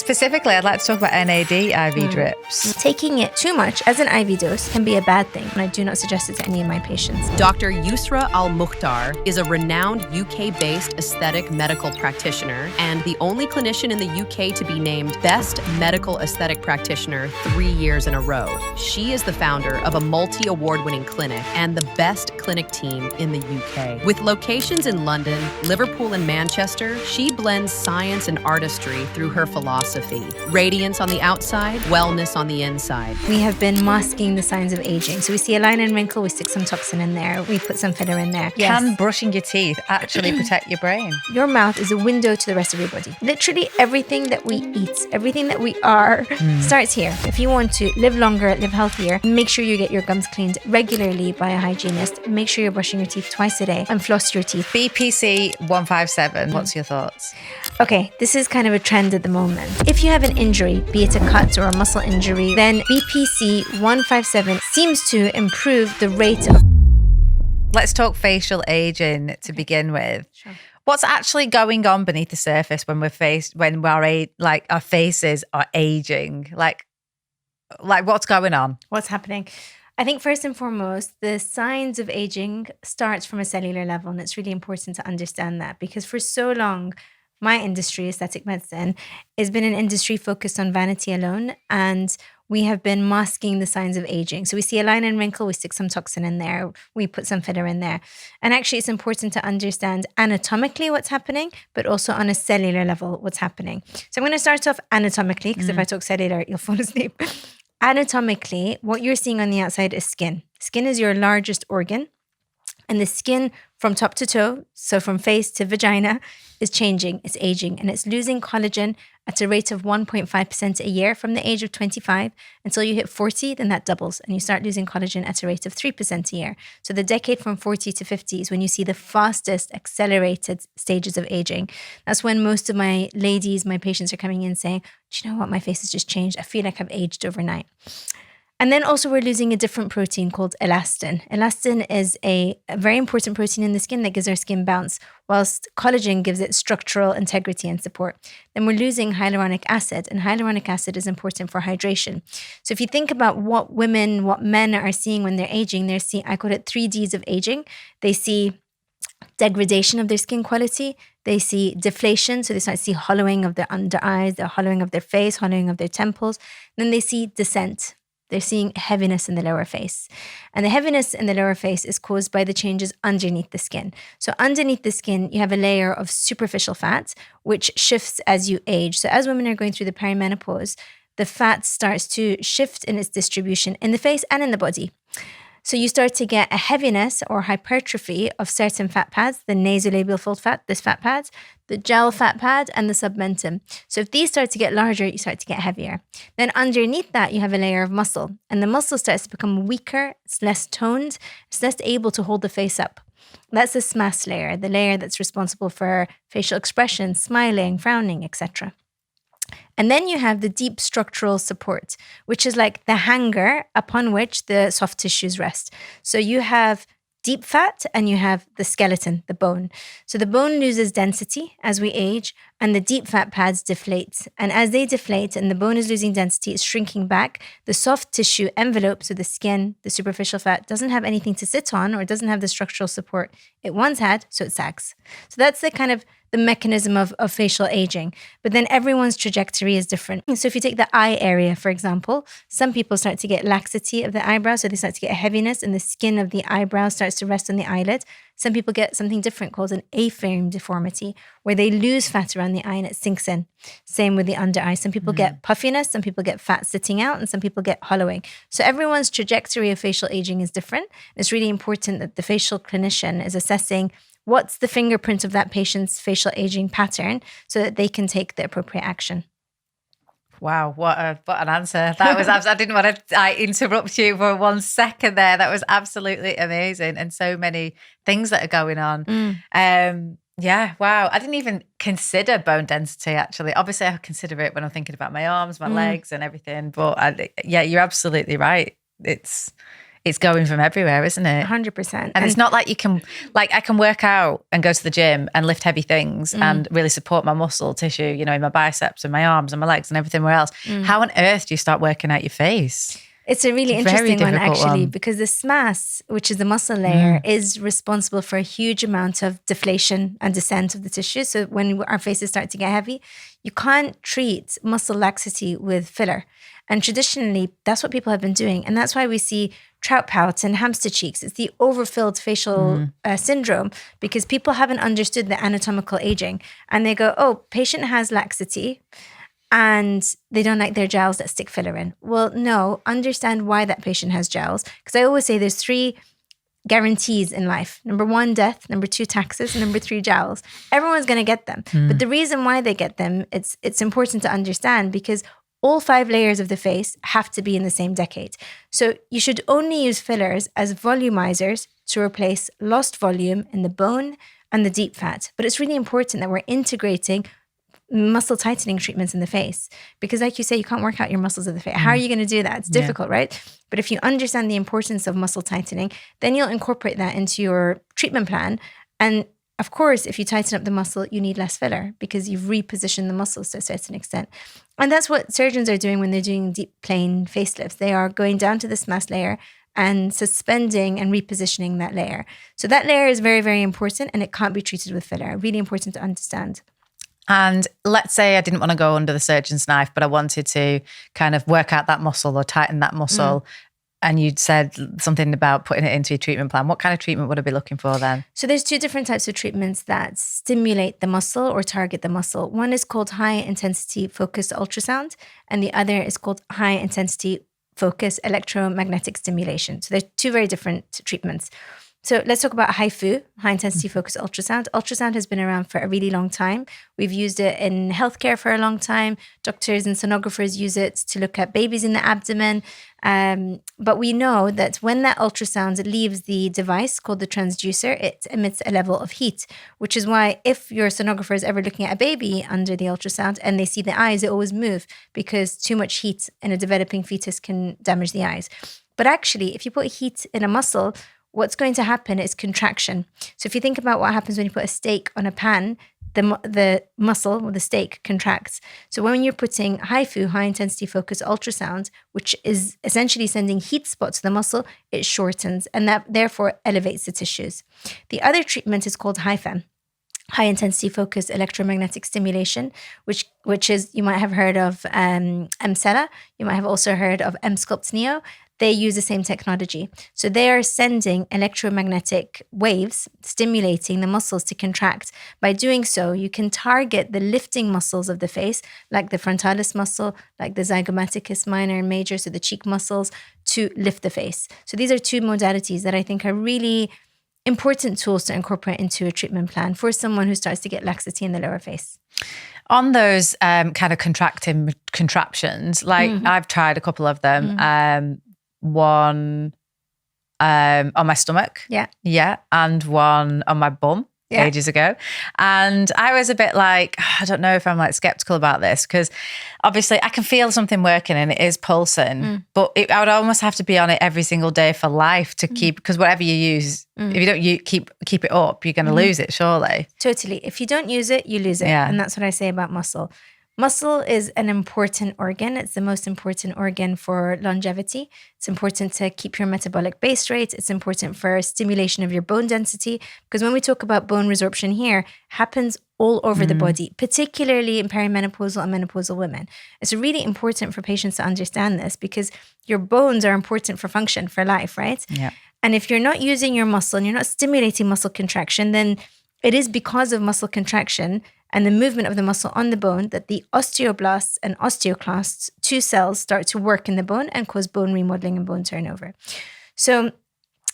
Specifically, I'd like to talk about NAD IV drips. Taking it too much as an IV dose can be a bad thing, and I do not suggest it to any of my patients. Dr. Yusra Al-Mukhtar is a renowned UK-based aesthetic medical practitioner and the only clinician in the UK to be named Best Medical Aesthetic Practitioner 3 years in a row. She is the founder of a multi-award-winning clinic and the best clinic team in the UK. With locations in London, Liverpool, and Manchester, she blends science and artistry through her philosophy. Radiance on the outside, wellness on the inside. We have been masking the signs of aging. So we see a line and wrinkle, we stick some toxin in there, we put some filler in there. Can brushing your teeth actually protect your brain? Your mouth is a window to the rest of your body. Literally everything that we eat, everything that we are, starts here. If you want to live longer, live healthier, make sure you get your gums cleaned regularly by a hygienist. Make sure you're brushing your teeth twice a day and floss your teeth. BPC 157, what's your thoughts? Okay, this is kind of a trend at the moment. If you have an injury, be it a cut or a muscle injury, then BPC 157 seems to improve the rate of... Let's talk facial aging to begin with. Sure. What's actually going on beneath the surface when our faces are aging? Like what's going on? What's happening? I think first and foremost, the signs of aging starts from a cellular level, and it's really important to understand that because for so long, my industry, aesthetic medicine, has been an industry focused on vanity alone, and we have been masking the signs of aging. So we see a line and wrinkle, we stick some toxin in there, we put some filler in there. And actually it's important to understand anatomically what's happening, but also on a cellular level what's happening. So I'm going to start off anatomically, because if I talk cellular, you'll fall asleep. Anatomically, what you're seeing on the outside is skin. Skin is your largest organ. And the skin from top to toe, so from face to vagina, is changing, it's aging, and it's losing collagen at a rate of 1.5% a year from the age of 25 until you hit 40, then that doubles, and you start losing collagen at a rate of 3% a year. So the decade from 40 to 50 is when you see the fastest accelerated stages of aging. That's when most of my ladies, my patients are coming in saying, do you know what, my face has just changed. I feel like I've aged overnight. And then also we're losing a different protein called elastin. Elastin is a very important protein in the skin that gives our skin bounce, whilst collagen gives it structural integrity and support. Then we're losing hyaluronic acid, and hyaluronic acid is important for hydration. So if you think about what men are seeing when they're aging, they're seeing, I call it 3Ds of aging. They see degradation of their skin quality. They see deflation, so they start to see hollowing of their under eyes, the hollowing of their face, hollowing of their temples. Then they see descent. They're seeing heaviness in the lower face. And the heaviness in the lower face is caused by the changes underneath the skin. So underneath the skin, you have a layer of superficial fat, which shifts as you age. So as women are going through the perimenopause, the fat starts to shift in its distribution in the face and in the body. So you start to get a heaviness or hypertrophy of certain fat pads, the nasolabial fold fat, this fat pad, the gel fat pad, and the submentum. So if these start to get larger, you start to get heavier. Then underneath that, you have a layer of muscle, and the muscle starts to become weaker, it's less toned, it's less able to hold the face up. That's the SMAS layer, the layer that's responsible for facial expression, smiling, frowning, etc. And then you have the deep structural support, which is like the hanger upon which the soft tissues rest. So you have deep fat and you have the skeleton, the bone. So the bone loses density as we age, and the deep fat pads deflate. And as they deflate and the bone is losing density, it's shrinking back. The soft tissue envelope, so the skin, the superficial fat, doesn't have anything to sit on, or it doesn't have the structural support it once had, so it sags. So that's the kind of the mechanism of facial aging. But then everyone's trajectory is different. So if you take the eye area, for example, some people start to get laxity of the eyebrow, so they start to get heaviness and the skin of the eyebrow starts to rest on the eyelid. Some people get something different called an aphaim deformity, where they lose fat around the eye and it sinks in. Same with the under eye. Some people get puffiness, some people get fat sitting out, and some people get hollowing. So everyone's trajectory of facial aging is different. It's really important that the facial clinician is assessing what's the fingerprint of that patient's facial aging pattern so that they can take the appropriate action. Wow, what an answer. That was I didn't want to interrupt you for 1 second there. That was absolutely amazing, and so many things that are going on. Yeah, wow. I didn't even consider bone density, actually. Obviously, I consider it when I'm thinking about my arms, my legs and everything. But yeah, you're absolutely right. It's it's going from everywhere, isn't it? 100%. And it's not like you can, like I can work out and go to the gym and lift heavy things and really support my muscle tissue, you know, in my biceps and my arms and my legs and everything else. How on earth do you start working out your face? It's a really interesting one, actually, because the SMAS, which is the muscle layer, is responsible for a huge amount of deflation and descent of the tissue. So when our faces start to get heavy, you can't treat muscle laxity with filler. And traditionally, that's what people have been doing. And that's why we see trout pout and hamster cheeks. It's the overfilled facial syndrome, because people haven't understood the anatomical aging. And they go, oh, patient has laxity and they don't like their gels that stick filler in. Well, no, understand why that patient has gels. Because I always say there's 3 guarantees in life. Number 1, death. Number 2, taxes. And number 3, jowls. Everyone's going to get them. But the reason why they get them, it's important to understand, because all 5 layers of the face have to be in the same decade. So you should only use fillers as volumizers to replace lost volume in the bone and the deep fat. But it's really important that we're integrating muscle tightening treatments in the face, because like you say, you can't work out your muscles of the face. How are you going to do that? It's difficult, right? But if you understand the importance of muscle tightening, then you'll incorporate that into your treatment plan. And of course, if you tighten up the muscle, you need less filler because you've repositioned the muscles to a certain extent. And that's what surgeons are doing when they're doing deep plane facelifts. They are going down to the SMAS layer and suspending and repositioning that layer. So that layer is very, very important, and it can't be treated with filler. Really important to understand. And let's say I didn't want to go under the surgeon's knife, but I wanted to kind of work out that muscle or tighten that muscle. And you'd said something about putting it into your treatment plan. What kind of treatment would I be looking for then? So there's 2 different types of treatments that stimulate the muscle or target the muscle. One is called high intensity focused ultrasound, and the other is called high intensity focused electromagnetic stimulation. So they're 2 very different treatments. So let's talk about HIFU, high intensity focused ultrasound. Ultrasound has been around for a really long time. We've used it in healthcare for a long time. Doctors and sonographers use it to look at babies in the abdomen. But we know that when that ultrasound leaves the device called the transducer, it emits a level of heat, which is why if your sonographer is ever looking at a baby under the ultrasound and they see the eyes, they always move, because too much heat in a developing fetus can damage the eyes. But actually, if you put heat in a muscle, what's going to happen is contraction. So if you think about what happens when you put a steak on a pan, the muscle or the steak contracts. So when you're putting HIFU, high intensity focused ultrasound, which is essentially sending heat spots to the muscle, it shortens, and that therefore elevates the tissues. The other treatment is called HIFEM, high intensity focused electromagnetic stimulation, which is, you might have heard of Elle Sera. You might have also heard of Sculpt Neo. They use the same technology. So they are sending electromagnetic waves, stimulating the muscles to contract. By doing so, you can target the lifting muscles of the face, like the frontalis muscle, like the zygomaticus minor and major, so the cheek muscles, to lift the face. So these are 2 modalities that I think are really important tools to incorporate into a treatment plan for someone who starts to get laxity in the lower face. On those kind of contracting contraptions, like I've tried a couple of them. One on my stomach. Yeah. And one on my bum ages ago. And I was a bit like, I don't know if I'm like skeptical about this, because obviously I can feel something working and it is pulsing, but I would almost have to be on it every single day for life to keep, because whatever you use, if you don't keep it up, you're going to lose it, surely. Totally. If you don't use it, you lose it. Yeah. And that's what I say about muscle. Muscle is an important organ. It's the most important organ for longevity. It's important to keep your metabolic base rate. It's important for stimulation of your bone density. Because when we talk about bone resorption here, it happens all over the body, particularly in perimenopausal and menopausal women. It's really important for patients to understand this, because your bones are important for function, for life, right? Yeah. And if you're not using your muscle and you're not stimulating muscle contraction, then it is because of muscle contraction and the movement of the muscle on the bone that the osteoblasts and osteoclasts, 2 cells, start to work in the bone and cause bone remodeling and bone turnover. So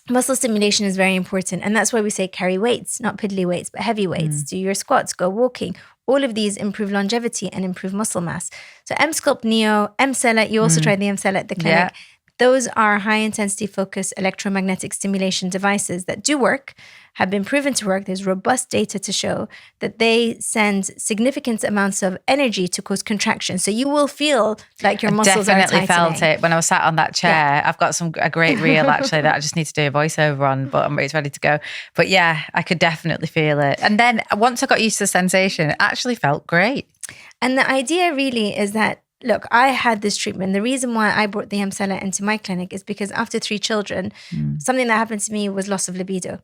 muscle stimulation is very important. And that's why we say carry weights, not piddly weights, but heavy weights. Do your squats, go walking. All of these improve longevity and improve muscle mass. So Sculpt Neo, Sera, you also tried the Sera at the clinic. those are high intensity focused electromagnetic stimulation devices that do work, have been proven to work. There's robust data to show that they send significant amounts of energy to cause contraction. So you will feel like your muscles are tightening. Definitely felt it when I was sat on that chair. Yeah. I've got a great reel actually that I just need to do a voiceover on, but it's ready to go. But yeah, I could definitely feel it. And then once I got used to the sensation, it actually felt great. And the idea really is that, look, I had this treatment. The reason why I brought the Elle Sera into my clinic is because after 3 children, something that happened to me was loss of libido.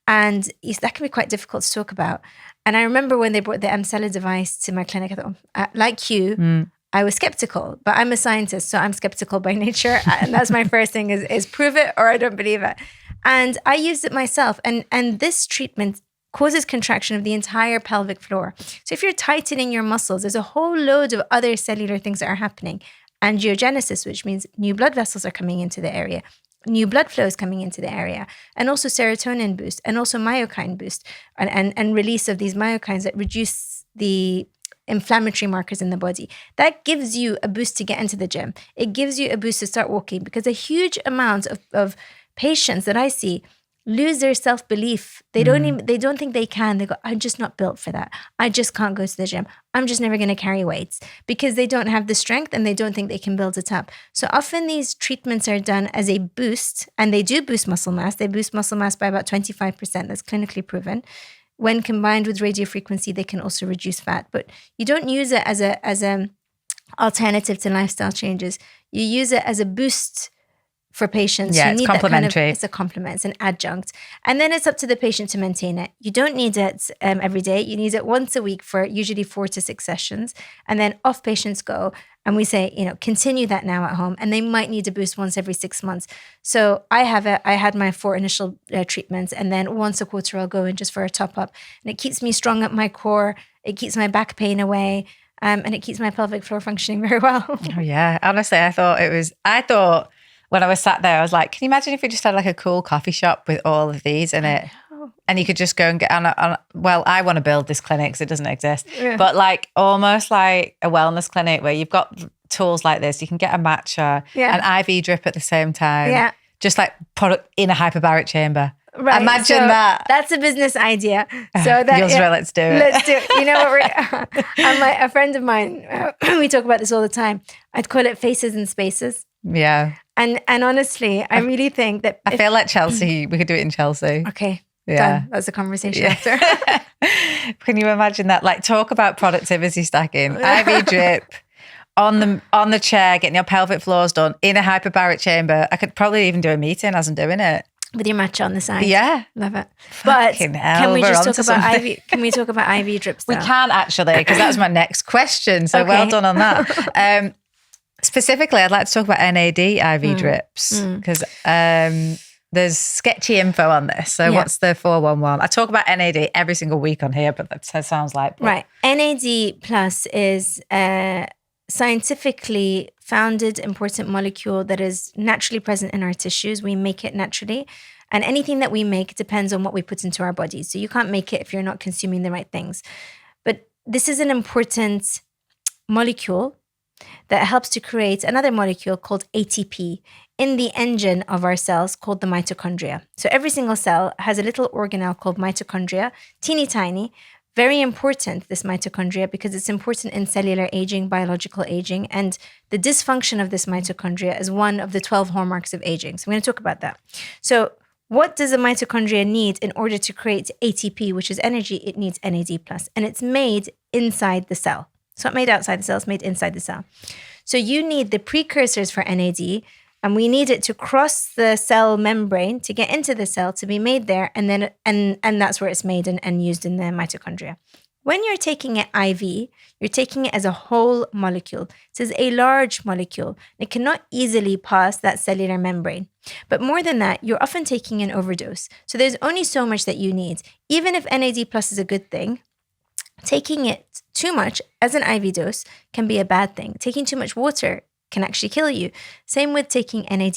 And that can be quite difficult to talk about. And I remember when they brought the Elle Sera device to my clinic, I thought, like you, I was skeptical, but I'm a scientist, so I'm skeptical by nature. And that's my first thing is prove it or I don't believe it. And I used it myself. And this treatment causes contraction of the entire pelvic floor. So if you're tightening your muscles, there's a whole load of other cellular things that are happening. Angiogenesis, which means new blood vessels are coming into the area, new blood flow is coming into the area, and also serotonin boost, and also myokine boost, and release of these myokines that reduce the inflammatory markers in the body. That gives you a boost to get into the gym. It gives you a boost to start walking, because a huge amount of patients that I see lose their self-belief. They don't think they can. They go, I'm just not built for that. I just can't go to the gym. I'm just never going to carry weights, because they don't have the strength and they don't think they can build it up. So often these treatments are done as a boost, and they do boost muscle mass. They boost muscle mass by about 25%. That's clinically proven. When combined with radiofrequency, they can also reduce fat. But you don't use it as a alternative to lifestyle changes. You use it as a boost for patients. Yeah, you it's need complementary. It's a complement, it's an adjunct. And then it's up to the patient to maintain it. You don't need it every day. You need it once a week for usually 4 to 6 sessions. And then off patients go. And we say, continue that now at home. And they might need a boost once every 6 months. So I have it. I had my 4 initial treatments. And then once a quarter, I'll go in just for a top up. And it keeps me strong at my core. It keeps my back pain away. And it keeps my pelvic floor functioning very well. Oh yeah. Honestly, I thought when I was sat there, I was like, can you imagine if we just had like a cool coffee shop with all of these in it? And you could just go and get on well, I want to build this clinic because it doesn't exist. Yeah. But like almost like a wellness clinic where you've got tools like this. You can get a matcha, an IV drip at the same time. Yeah. Just like put it in a hyperbaric chamber. Right. Imagine that. That's a business idea. So that Yusra, let's do it. Let's do it. You know what? A friend of mine, we talk about this all the time. I'd call it faces and spaces. Yeah. And honestly, I really think that I feel like Chelsea. We could do it in Chelsea. Okay. Yeah. Done. That's a conversation after. Can you imagine that? Like talk about productivity stacking. IV drip on the chair, getting your pelvic floors done in a hyperbaric chamber. I could probably even do a meeting as I'm doing it. With your matcha on the side. Yeah. Love it. But can we just talk about IV? Can we talk about IV drips though? We can actually, because that's my next question. So well done on that. Specifically, I'd like to talk about NAD IV drips, because there's sketchy info on this. So what's the 411? I talk about NAD every single week on here, but that sounds like... Right. NAD plus is a scientifically founded important molecule that is naturally present in our tissues. We make it naturally. And anything that we make depends on what we put into our bodies. So you can't make it if you're not consuming the right things. But this is an important molecule that helps to create another molecule called ATP in the engine of our cells called the mitochondria. So every single cell has a little organelle called mitochondria, teeny tiny, very important, this mitochondria, because it's important in cellular aging, biological aging, and the dysfunction of this mitochondria is one of the 12 hallmarks of aging. So I'm going to talk about that. So what does the mitochondria need in order to create ATP, which is energy? It needs NAD+, and it's made inside the cell. It's not made outside the cell, it's made inside the cell. So you need the precursors for NAD, and we need it to cross the cell membrane to get into the cell to be made there, and then and that's where it's made and used in the mitochondria. When you're taking it IV, you're taking it as a whole molecule. It is a large molecule. It cannot easily pass that cellular membrane. But more than that, you're often taking an overdose. So there's only so much that you need. Even if NAD+ is a good thing, taking it too much as an IV dose can be a bad thing. Taking too much water can actually kill you. Same with taking NAD+.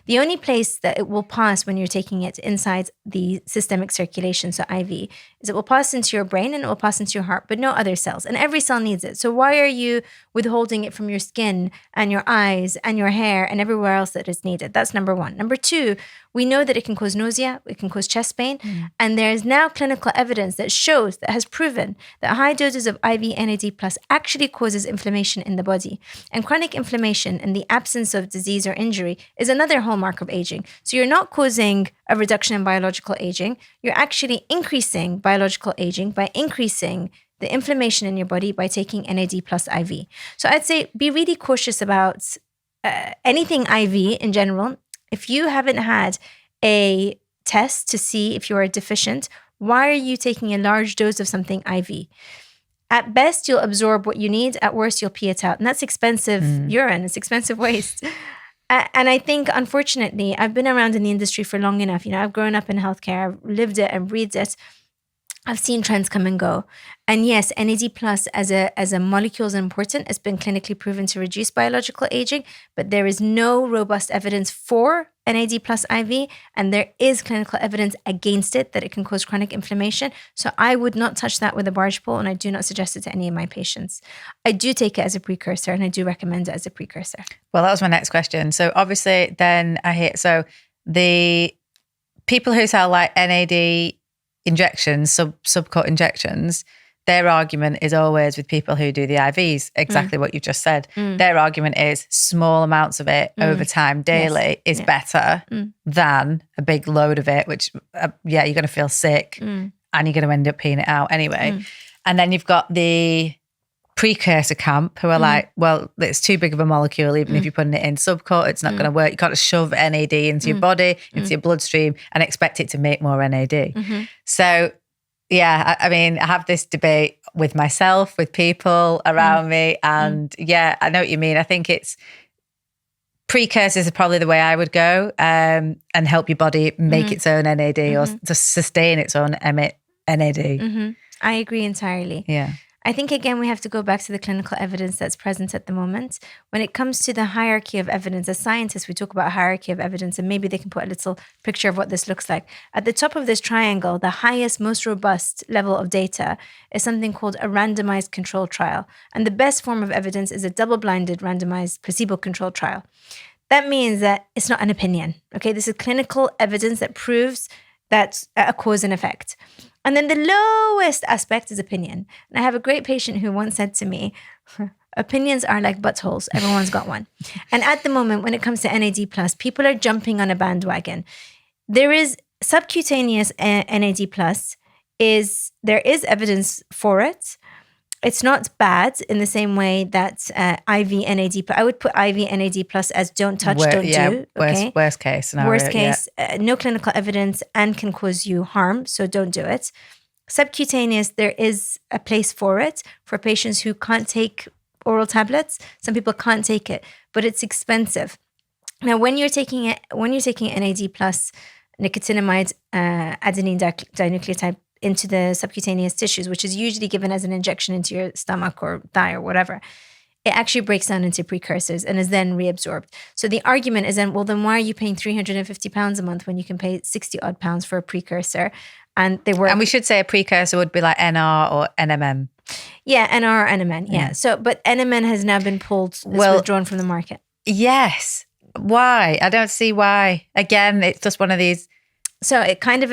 The only place that it will pass when you're taking it inside the systemic circulation, so IV, is it will pass into your brain and it will pass into your heart, but no other cells. And every cell needs it. So why are you withholding it from your skin and your eyes and your hair and everywhere else that is needed? That's number one. Number two, we know that it can cause nausea, it can cause chest pain, and there's now clinical evidence that has proven that high doses of IV NAD+ actually causes inflammation in the body. And chronic inflammation in the absence of disease or injury is another hallmark of aging. So you're not causing a reduction in biological aging, you're actually increasing biological aging by increasing the inflammation in your body by taking NAD+ IV. So I'd say be really cautious about anything IV in general. If you haven't had a test to see if you are deficient, why are you taking a large dose of something IV? At best, you'll absorb what you need. At worst, you'll pee it out. And that's expensive urine. It's expensive waste. And I think, unfortunately, I've been around in the industry for long enough. I've grown up in healthcare. I've lived it and breathed it. I've seen trends come and go. And yes, NAD+ as a molecule is important. It's been clinically proven to reduce biological aging, but there is no robust evidence for NAD+ IV, and there is clinical evidence against it that it can cause chronic inflammation. So I would not touch that with a barge pole, and I do not suggest it to any of my patients. I do take it as a precursor, and I do recommend it as a precursor. Well, that was my next question. So obviously then so the people who sell like NAD injections, subcut injections, their argument is always with people who do the IVs, exactly what you just said. Their argument is small amounts of it over time daily is better than a big load of it, which, you're going to feel sick and you're going to end up peeing it out anyway. And then you've got the precursor camp who are like, well, it's too big of a molecule. Even if you're putting it in subcut, it's not going to work. You can't shove NAD into your body, into your bloodstream and expect it to make more NAD. So yeah, I mean, I have this debate with myself, with people around me. And I know what you mean. I think it's precursors are probably the way I would go, and help your body make its own NAD or to sustain its own NAD. I agree entirely. Yeah. I think, again, we have to go back to the clinical evidence that's present at the moment. When it comes to the hierarchy of evidence, as scientists, we talk about hierarchy of evidence, and maybe they can put a little picture of what this looks like. At the top of this triangle, the highest, most robust level of data is something called a randomized control trial. And the best form of evidence is a double-blinded randomized placebo-controlled trial. That means that it's not an opinion, okay? This is clinical evidence that proves that a cause and effect. And then the lowest aspect is opinion. And I have a great patient who once said to me, opinions are like buttholes. Everyone's got one. And at the moment, when it comes to NAD+, people are jumping on a bandwagon. There is subcutaneous NAD+, there is evidence for it. It's not bad in the same way that IV NAD+. I would put IV NAD+ as don't touch, don't do. Okay? Worst case scenario. Worst case, no clinical evidence and can cause you harm, so don't do it. Subcutaneous, there is a place for it for patients who can't take oral tablets. Some people can't take it, but it's expensive. Now, when you're taking NAD+, nicotinamide adenine dinucleotide into the subcutaneous tissues, which is usually given as an injection into your stomach or thigh or whatever, it actually breaks down into precursors and is then reabsorbed. So the argument is then, well, then why are you paying £350 a month when you can pay 60 odd pounds for a precursor? And they work. And we should say a precursor would be like NR or NMN. Yeah, NR or NMN. Yeah. So, but NMN has now been withdrawn from the market. Yes. Why? I don't see why. Again, it's just one of these. So it kind of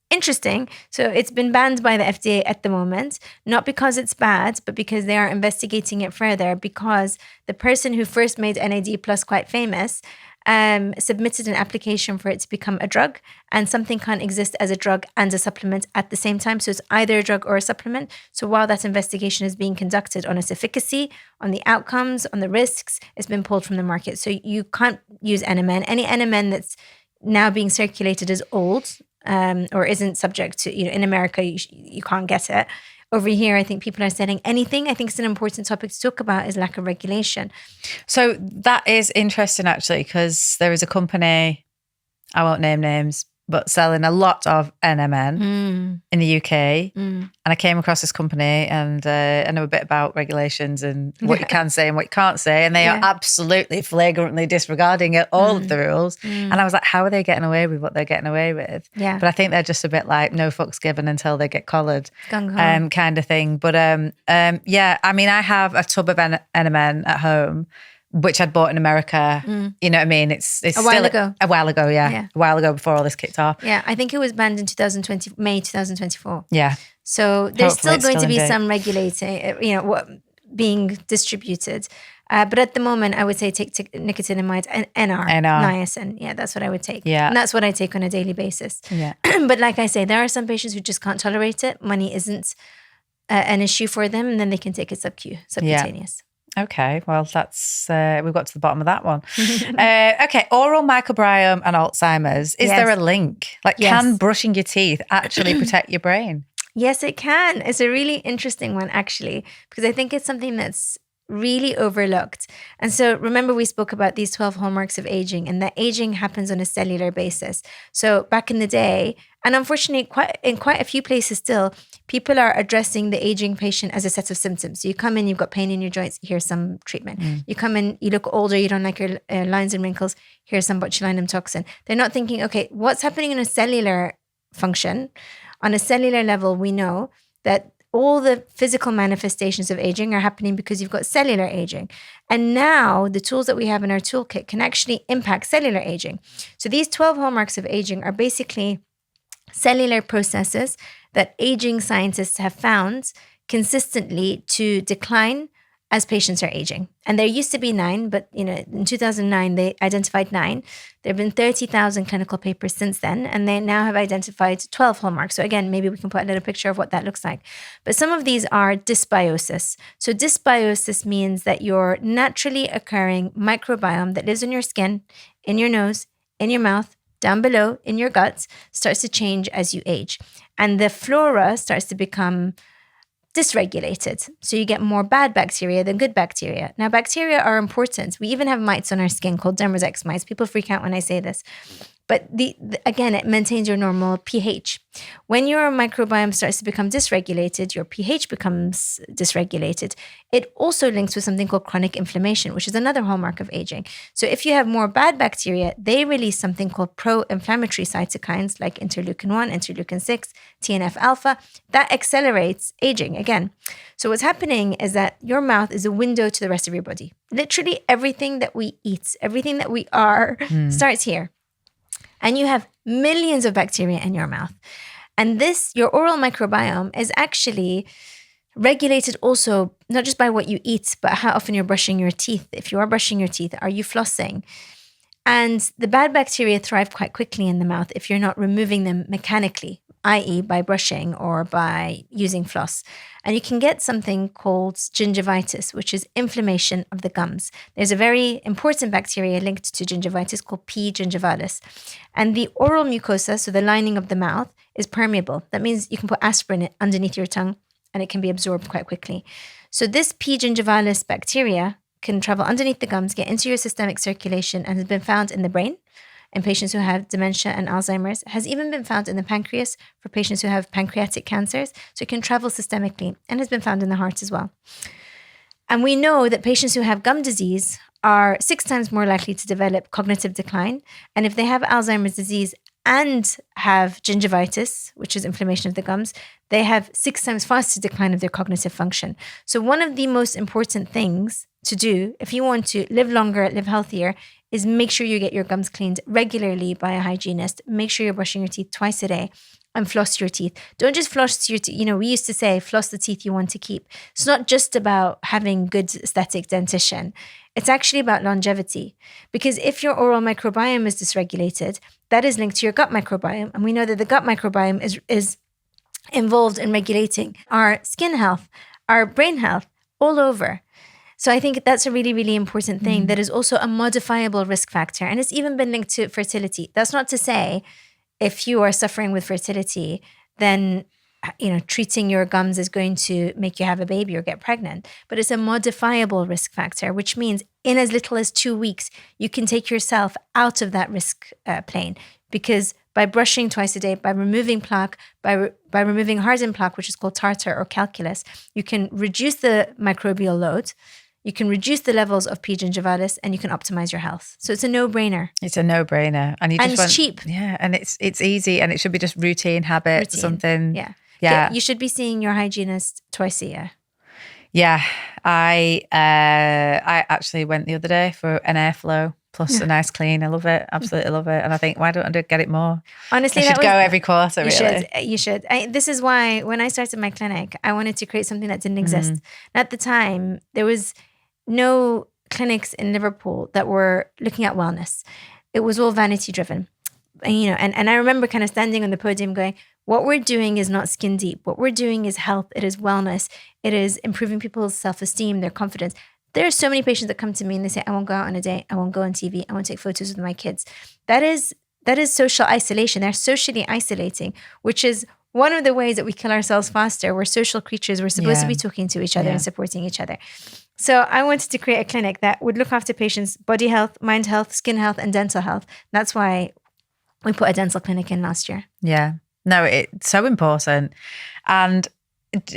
interesting. So it's been banned by the FDA at the moment, not because it's bad, but because they are investigating it further, because the person who first made NAD+ quite famous submitted an application for it to become a drug, and something can't exist as a drug and a supplement at the same time. So it's either a drug or a supplement. So while that investigation is being conducted on its efficacy, on the outcomes, on the risks, it's been pulled from the market. So you can't use NMN. Any NMN that's now being circulated is old, or isn't subject to, in America, you can't get it. Over here, I think people are selling anything. I think it's an important topic to talk about is lack of regulation. So that is interesting, actually, because there is a company, I won't name names, but selling a lot of NMN in the UK. And I came across this company, and I know a bit about regulations and what you can say and what you can't say. And they are absolutely flagrantly disregarding all of the rules. And I was like, how are they getting away with what they're getting away with? Yeah. But I think they're just a bit like no fucks given until they get collared, kind of thing. But yeah, I mean, I have a tub of NMN at home, which I'd bought in America. You know what I mean? It's a while ago. A while ago, yeah. A while ago before all this kicked off. Yeah, I think it was banned in May 2024. Yeah. So there's Hopefully still going to be in date. some regulating, being distributed. But at the moment, I would say take nicotinamide and NR, niacin. Yeah, that's what I would take. Yeah. And that's what I take on a daily basis. Yeah. But like I say, there are some patients who just can't tolerate it. Money isn't an issue for them, and then they can take it subcutaneous. Okay, well, that's we've got to the bottom of that one. Okay, oral microbiome and Alzheimer's. Is there a link? Like, can brushing your teeth actually protect your brain? Yes, it can. It's a really interesting one, actually, because I think it's something that's really overlooked. And so remember, we spoke about these 12 hallmarks of aging, and that aging happens on a cellular basis. So back in the day, and unfortunately in quite a few places still, people are addressing the aging patient as a set of symptoms. So you come in, you've got pain in your joints, here's some treatment. You come in, you look older, you don't like your lines and wrinkles, here's some botulinum toxin. They're not thinking, okay, what's happening in a cellular function? On a cellular level, we know that all the physical manifestations of aging are happening because you've got cellular aging. And now the tools that we have in our toolkit can actually impact cellular aging. So these 12 hallmarks of aging are basically cellular processes that aging scientists have found consistently to decline as patients are aging. And there used to be 9, but in 2009, they identified 9. There have been 30,000 clinical papers since then, and they now have identified 12 hallmarks. So again, maybe we can put a little picture of what that looks like. But some of these are dysbiosis. So dysbiosis means that your naturally occurring microbiome that lives in your skin, in your nose, in your mouth, down below, in your guts, starts to change as you age. And the flora starts to become dysregulated. So you get more bad bacteria than good bacteria. Now, bacteria are important. We even have mites on our skin called Demodex mites. People freak out when I say this. But again, it maintains your normal pH. When your microbiome starts to become dysregulated, your pH becomes dysregulated. It also links with something called chronic inflammation, which is another hallmark of aging. So if you have more bad bacteria, they release something called pro-inflammatory cytokines like interleukin-1, interleukin-6, TNF-alpha. That accelerates aging again. So what's happening is that your mouth is a window to the rest of your body. Literally everything that we eat, everything that we are starts here. And you have millions of bacteria in your mouth. And your oral microbiome is actually regulated also not just by what you eat, but how often you're brushing your teeth. If you are brushing your teeth, are you flossing? And the bad bacteria thrive quite quickly in the mouth if you're not removing them mechanically, i.e. by brushing or by using floss. And you can get something called gingivitis, which is inflammation of the gums. There's a very important bacteria linked to gingivitis called P. gingivalis. And the oral mucosa, so the lining of the mouth, is permeable. That means you can put aspirin underneath your tongue and it can be absorbed quite quickly. So this P. gingivalis bacteria can travel underneath the gums, get into your systemic circulation, and has been found in the brain in patients who have dementia and Alzheimer's, has even been found in the pancreas for patients who have pancreatic cancers. So it can travel systemically and has been found in the heart as well. And we know that patients who have gum disease are 6 times more likely to develop cognitive decline. And if they have Alzheimer's disease and have gingivitis, which is inflammation of the gums, they have 6 times faster decline of their cognitive function. So one of the most important things to do if you want to live longer, live healthier, is make sure you get your gums cleaned regularly by a hygienist. Make sure you're brushing your teeth twice a day and floss your teeth. Don't just floss your teeth. We used to say floss the teeth you want to keep. It's not just about having good aesthetic dentition. It's actually about longevity. Because if your oral microbiome is dysregulated, that is linked to your gut microbiome. And we know that the gut microbiome is involved in regulating our skin health, our brain health, all over. So I think that's a really, really important thing that is also a modifiable risk factor. And it's even been linked to fertility. That's not to say if you are suffering with fertility, then treating your gums is going to make you have a baby or get pregnant. But it's a modifiable risk factor, which means in as little as 2 weeks, you can take yourself out of that risk plane. Because by brushing twice a day, by removing plaque, by removing hardened plaque, which is called tartar or calculus, you can reduce the microbial load, you can reduce the levels of P. gingivalis, and you can optimize your health. So it's a no-brainer. It's a no-brainer. And it's cheap. Yeah, and it's easy, and it should be just routine habit, something. Yeah. You should be seeing your hygienist twice a year. Yeah. I actually went the other day for an airflow plus a nice clean. I love it. Absolutely love it. And I think, why don't I get it more? Honestly, I should go every quarter, really. You should. This is why when I started my clinic, I wanted to create something that didn't exist. And at the time, there was no clinics in Liverpool that were looking at wellness. It was all vanity driven. And I remember kind of standing on the podium going, what we're doing is not skin deep. What we're doing is health. It is wellness. It is improving people's self-esteem, their confidence. There are so many patients that come to me and they say, I won't go out on a date. I won't go on TV. I won't take photos with my kids. That is social isolation. They're socially isolating, which is one of the ways that we kill ourselves faster. We're social creatures. We're supposed to be talking to each other and supporting each other. So I wanted to create a clinic that would look after patients' body health, mind health, skin health, and dental health. That's why we put a dental clinic in last year. Yeah. No, it's so important. And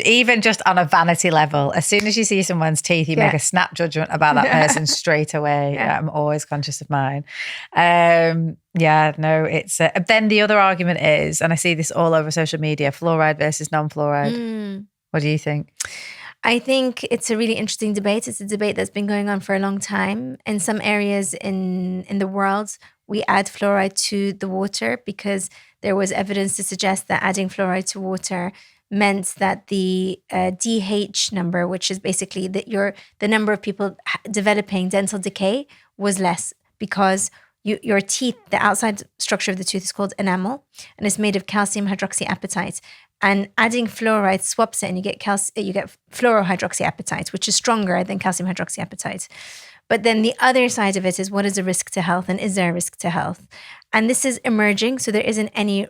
even just on a vanity level, as soon as you see someone's teeth, you make a snap judgment about that person straight away. I'm always conscious of mine. Then the other argument is, and I see this all over social media, fluoride versus non-fluoride. What do you think? I think it's a really interesting debate. It's a debate that's been going on for a long time. In some areas in the world, we add fluoride to the water because there was evidence to suggest that adding fluoride to water meant that the DH number, which is basically the number of people developing dental decay, was less because your teeth, the outside structure of the tooth is called enamel, and it's made of calcium hydroxyapatite. And adding fluoride swaps it, and you get fluorohydroxyapatite, which is stronger than calcium hydroxyapatite. But then the other side of it is, what is a risk to health, and is there a risk to health? And this is emerging, so there isn't any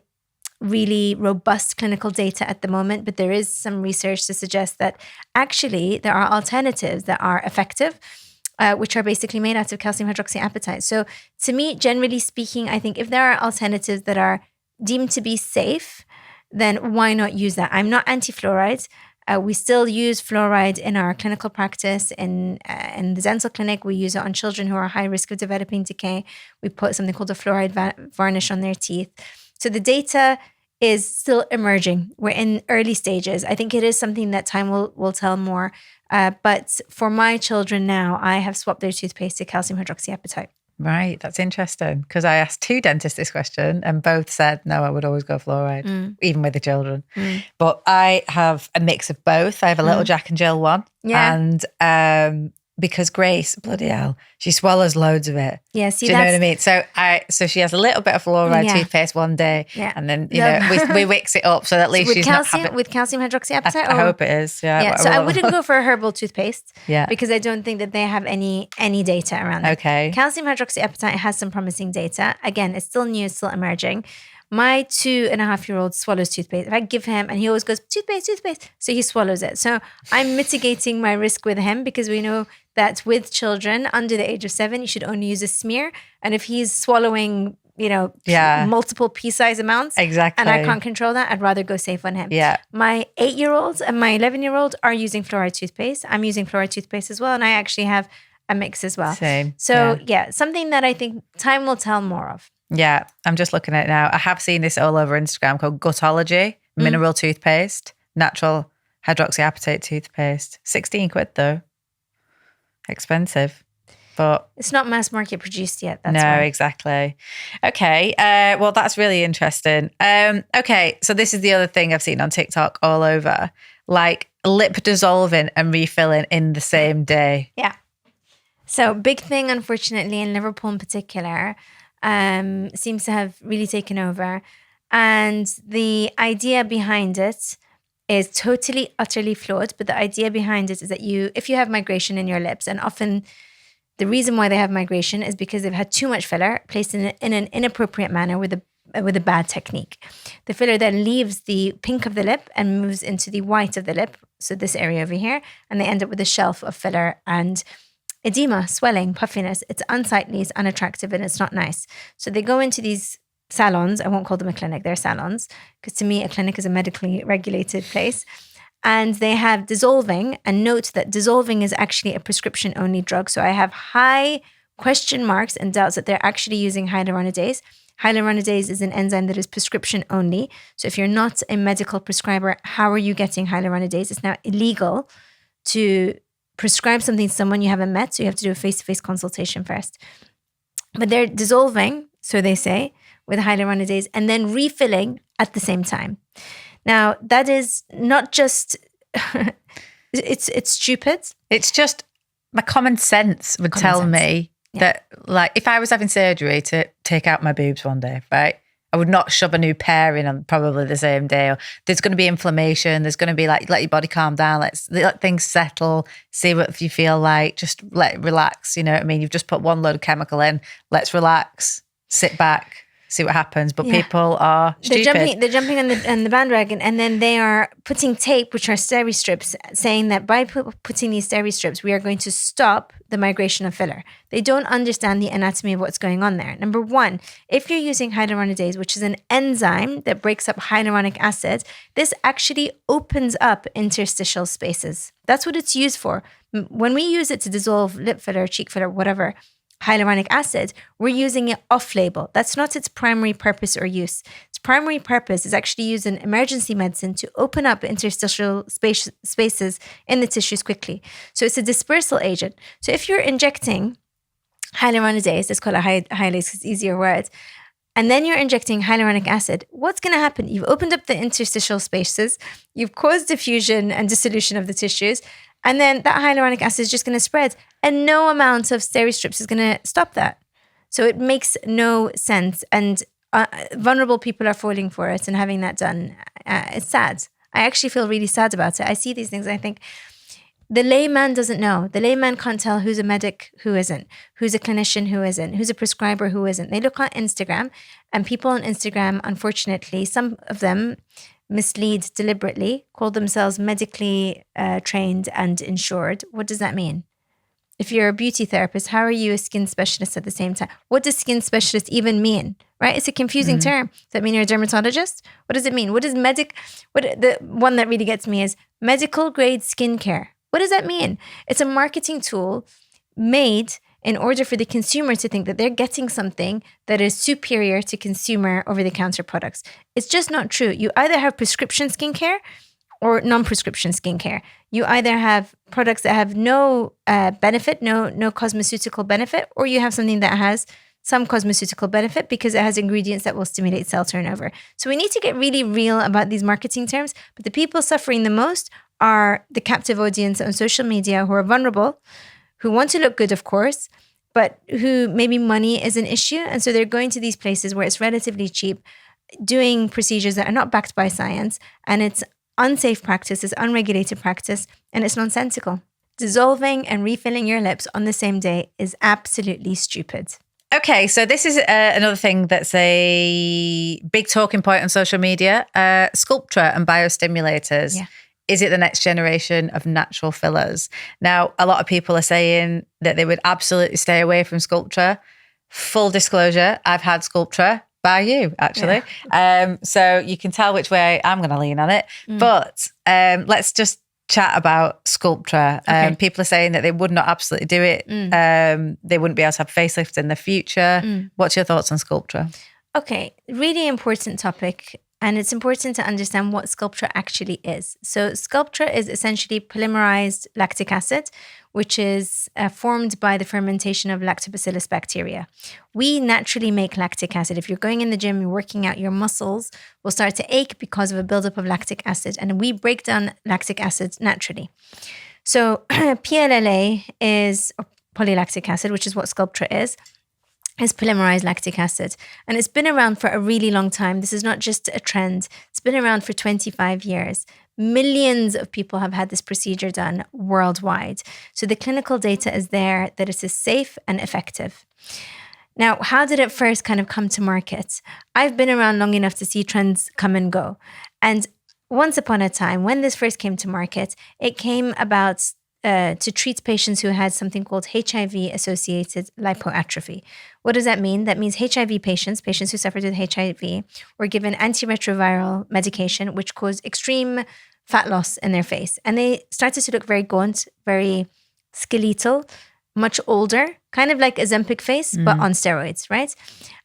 really robust clinical data at the moment, but there is some research to suggest that actually there are alternatives that are effective, which are basically made out of calcium hydroxyapatite. So to me, generally speaking, I think if there are alternatives that are deemed to be safe, then why not use that? I'm not anti-fluoride. We still use fluoride in our clinical practice. In the dental clinic, we use it on children who are high risk of developing decay. We put something called a fluoride varnish on their teeth. So the data is still emerging. We're in early stages. I think it is something that time will tell more. But for my children now, I have swapped their toothpaste to calcium hydroxyapatite. Right, that's interesting, because I asked 2 dentists this question and both said, no, I would always go fluoride, even with the children. But I have a mix of both. I have a little Jack and Jill one. Yeah. And because Grace, bloody hell, she swallows loads of it. Yeah, see, do you know what I mean? So she has a little bit of fluoride toothpaste one day, and then we mix it up so that at least she's calcium, not with calcium hydroxyapatite. I hope it is. Yeah. So I wouldn't go for a herbal toothpaste. Yeah. Because I don't think that they have any data around that. Okay. Calcium hydroxyapatite has some promising data. Again, it's still new, it's still emerging. My 2.5-year-old swallows toothpaste. If I give him, and he always goes, toothpaste, so he swallows it. So I'm mitigating my risk with him, because we know that with children under the age of 7, you should only use a smear. And if he's swallowing, multiple pea-size amounts, exactly, and I can't control that, I'd rather go safe on him. Yeah. My 8-year-old and my 11-year-old are using fluoride toothpaste. I'm using fluoride toothpaste as well, and I actually have a mix as well. Same. So something that I think time will tell more of. Yeah, I'm just looking at it now. I have seen this all over Instagram called Gutology, mineral toothpaste, natural hydroxyapatite toothpaste. 16 quid though. Expensive. But it's not mass market produced yet. That's no, why. Exactly. Okay. Well, that's really interesting. Okay. So this is the other thing I've seen on TikTok all over, like lip dissolving and refilling in the same day. Yeah. So big thing, unfortunately, in Liverpool in particular, seems to have really taken over. And the idea behind it is totally, utterly flawed. But the idea behind it is that if you have migration in your lips, and often the reason why they have migration is because they've had too much filler placed in an inappropriate manner with a bad technique. The filler then leaves the pink of the lip and moves into the white of the lip, so this area over here, and they end up with a shelf of filler and edema, swelling, puffiness. It's unsightly, it's unattractive, and it's not nice. So they go into these salons. I won't call them a clinic, they're salons, because to me, a clinic is a medically regulated place. And they have dissolving, and note that dissolving is actually a prescription only drug. So I have high question marks and doubts that they're actually using hyaluronidase. Hyaluronidase is an enzyme that is prescription only. So if you're not a medical prescriber, how are you getting hyaluronidase? It's now illegal to prescribe something to someone you haven't met. So you have to do a face-to-face consultation first. But they're dissolving, so they say, with hyaluronidase and then refilling at the same time. Now, that is not just, it's stupid. It's just my common sense would tell me that, like, if I was having surgery to take out my boobs one day, right, I would not shove a new pair in on probably the same day. Or there's going to be inflammation. There's going to be like, let your body calm down. Let things settle. See what you feel like. Just let it relax. You know what I mean? You've just put one load of chemical in. Let's relax. Sit back. See what happens. But people are stupid. They're jumping on the bandwagon, and then they are putting tape, which are steri strips, saying that by putting these steri strips, we are going to stop the migration of filler. They don't understand the anatomy of what's going on there. Number one, if you're using hyaluronidase, which is an enzyme that breaks up hyaluronic acid, this actually opens up interstitial spaces. That's what it's used for. When we use it to dissolve lip filler, cheek filler, whatever, hyaluronic acid, we're using it off-label. That's not its primary purpose or use. Its primary purpose is actually used in emergency medicine to open up interstitial spaces in the tissues quickly. So it's a dispersal agent. So if you're injecting hyaluronidase, let's call it hyalase because it's easier words, and then you're injecting hyaluronic acid, what's going to happen? You've opened up the interstitial spaces, you've caused diffusion and dissolution of the tissues, and then that hyaluronic acid is just going to spread, and no amount of steri strips is going to stop that. So it makes no sense, and vulnerable people are falling for it and having that done. It's sad. I actually feel really sad about it. I see these things and I think the layman doesn't know. The layman can't tell who's a medic, who isn't, who's a clinician, who isn't, who's a prescriber, who isn't. They look on Instagram, and people on Instagram, unfortunately, some of them mislead deliberately, call themselves medically trained and insured. What does that mean? If you're a beauty therapist, how are you a skin specialist at the same time? What does skin specialist even mean? Right? It's a confusing term. Does that mean you're a dermatologist? What does it mean? What is the one that really gets me is medical grade skincare. What does that mean? It's a marketing tool made in order for the consumer to think that they're getting something that is superior to consumer over-the-counter products. It's just not true. You either have prescription skincare or non-prescription skincare. You either have products that have no benefit, no cosmeceutical benefit, or you have something that has some cosmeceutical benefit because it has ingredients that will stimulate cell turnover. So we need to get really real about these marketing terms, but the people suffering the most are the captive audience on social media who are vulnerable, who want to look good, of course, but who maybe money is an issue. And so they're going to these places where it's relatively cheap, doing procedures that are not backed by science, and it's unsafe practice, it's unregulated practice, and it's nonsensical. Dissolving and refilling your lips on the same day is absolutely stupid. Okay, so this is another thing that's a big talking point on social media, Sculptra and biostimulators. Yeah. Is it the next generation of natural fillers? Now, a lot of people are saying that they would absolutely stay away from Sculptra. Full disclosure, I've had Sculptra by you, actually. Yeah. So you can tell which way I'm going to lean on it. But let's just chat about Sculptra. Okay. People are saying that they would not absolutely do it. They wouldn't be able to have facelifts in the future. What's your thoughts on Sculptra? Okay, really important topic. And it's important to understand what Sculptra actually is. So Sculptra is essentially polymerized lactic acid, which is formed by the fermentation of lactobacillus bacteria. We naturally make lactic acid. If you're going in the gym, you're working out, your muscles will start to ache because of a buildup of lactic acid. And we break down lactic acid naturally. So PLLA is polylactic acid, which is what Sculptra is polymerized lactic acid. And it's been around for a really long time. This is not just a trend. It's been around for 25 years. Millions of people have had this procedure done worldwide. So the clinical data is there that it is safe and effective. Now, how did it first kind of come to market? I've been around long enough to see trends come and go. And once upon a time, when this first came to market, it came about to treat patients who had something called HIV-associated lipoatrophy. What does that mean? That means HIV patients who suffered with HIV, were given antiretroviral medication, which caused extreme fat loss in their face. And they started to look very gaunt, very skeletal, much older, kind of like a Ozempic face, but on steroids, right?